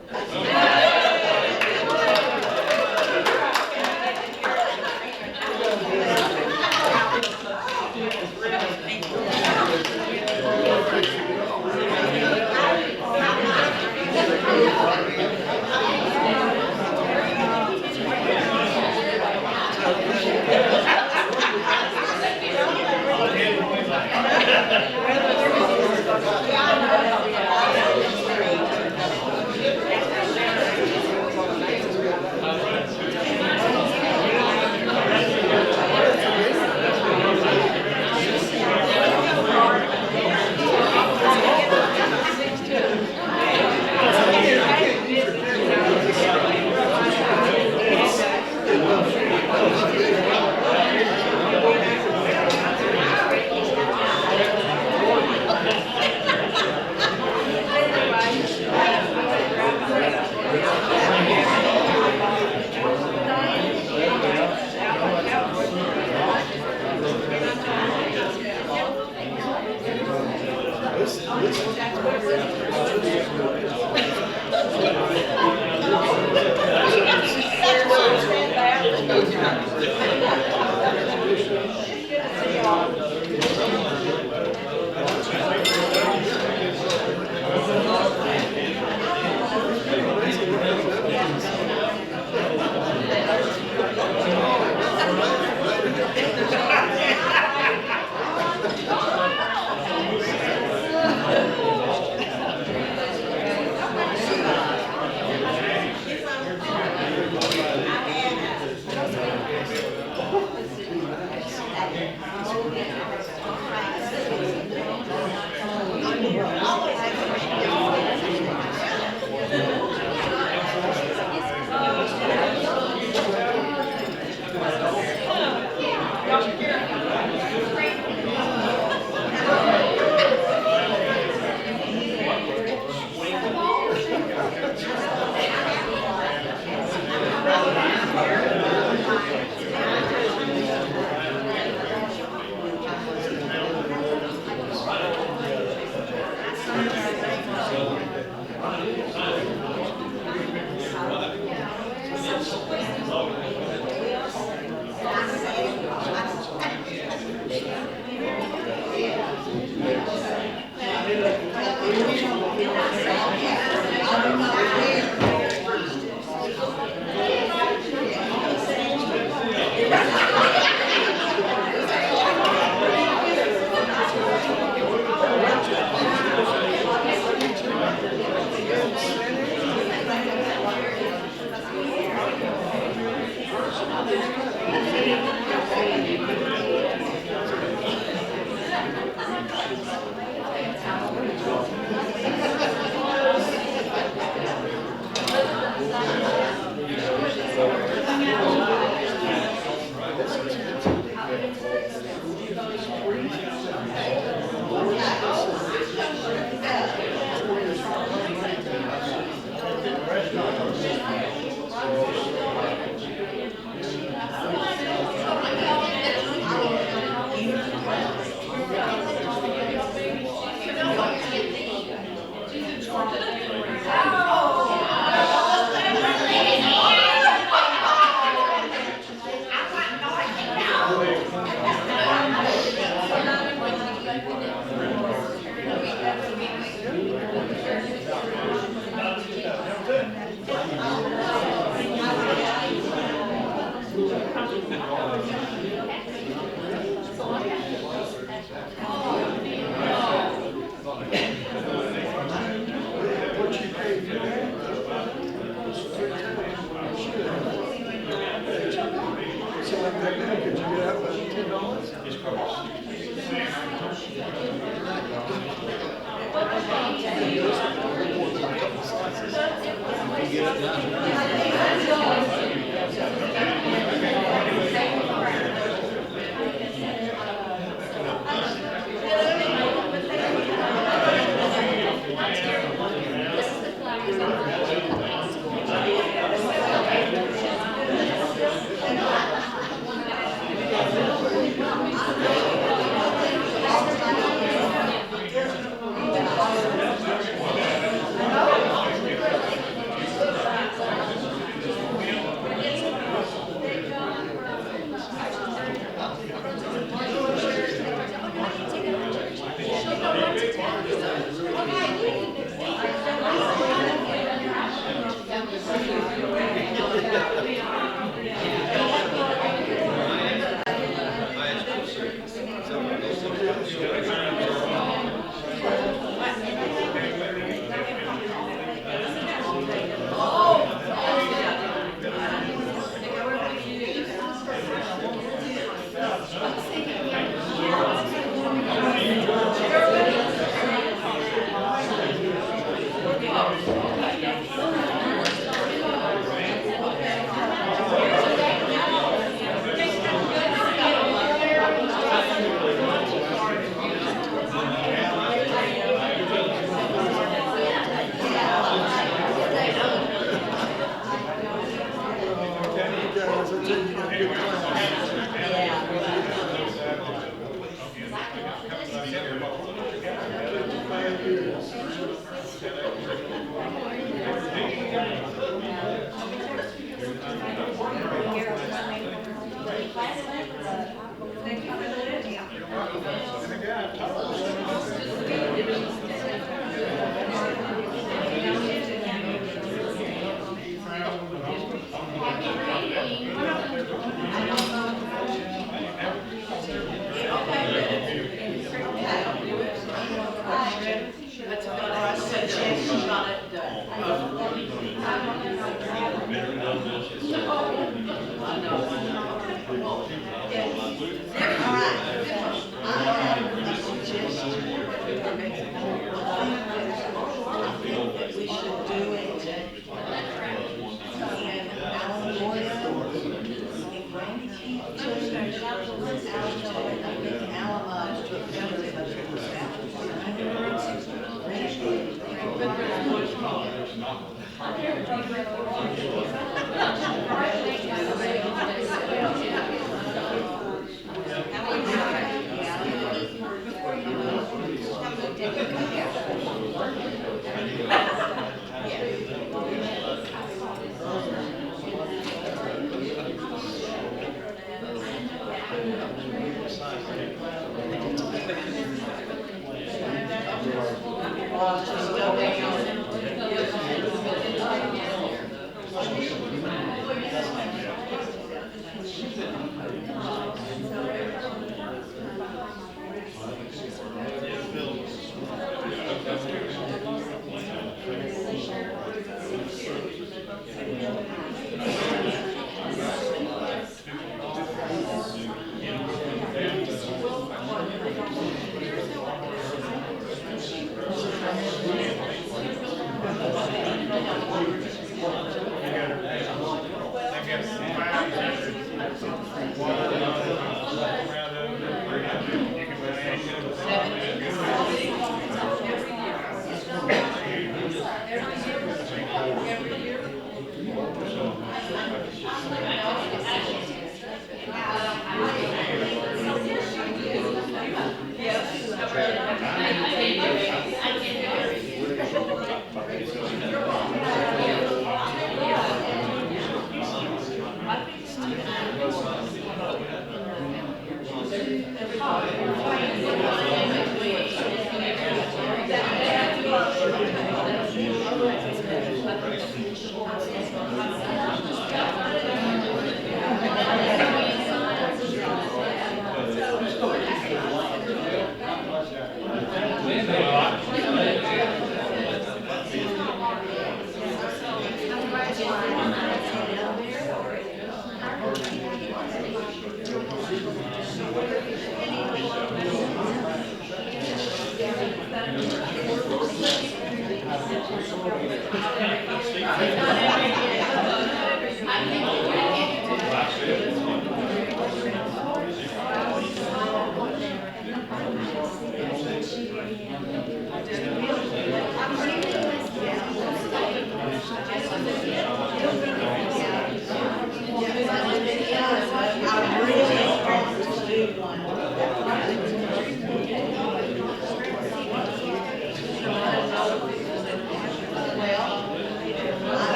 K: That's what I said, she's not done.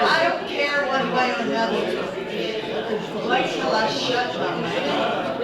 E: I don't care one way or another. Wait till I shut my mouth.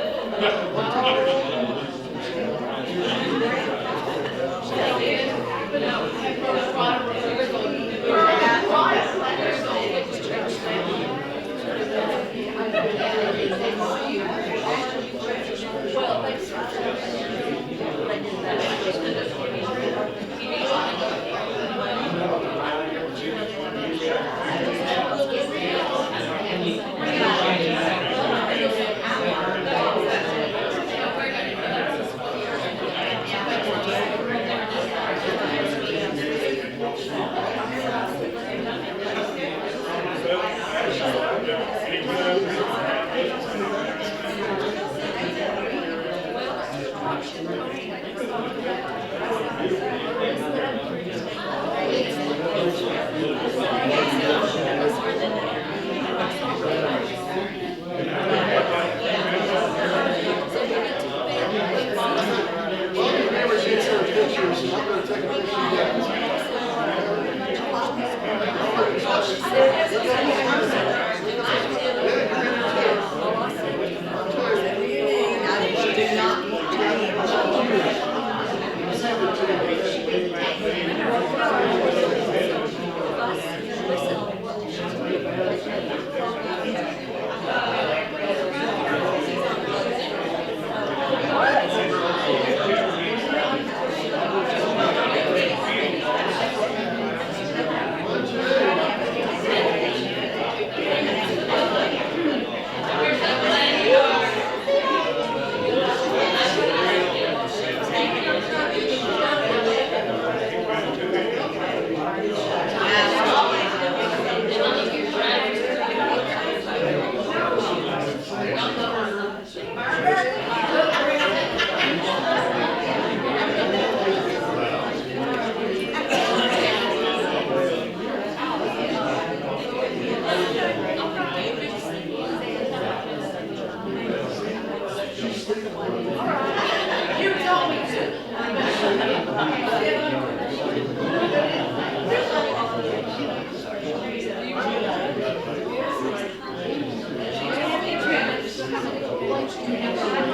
B: Thank you.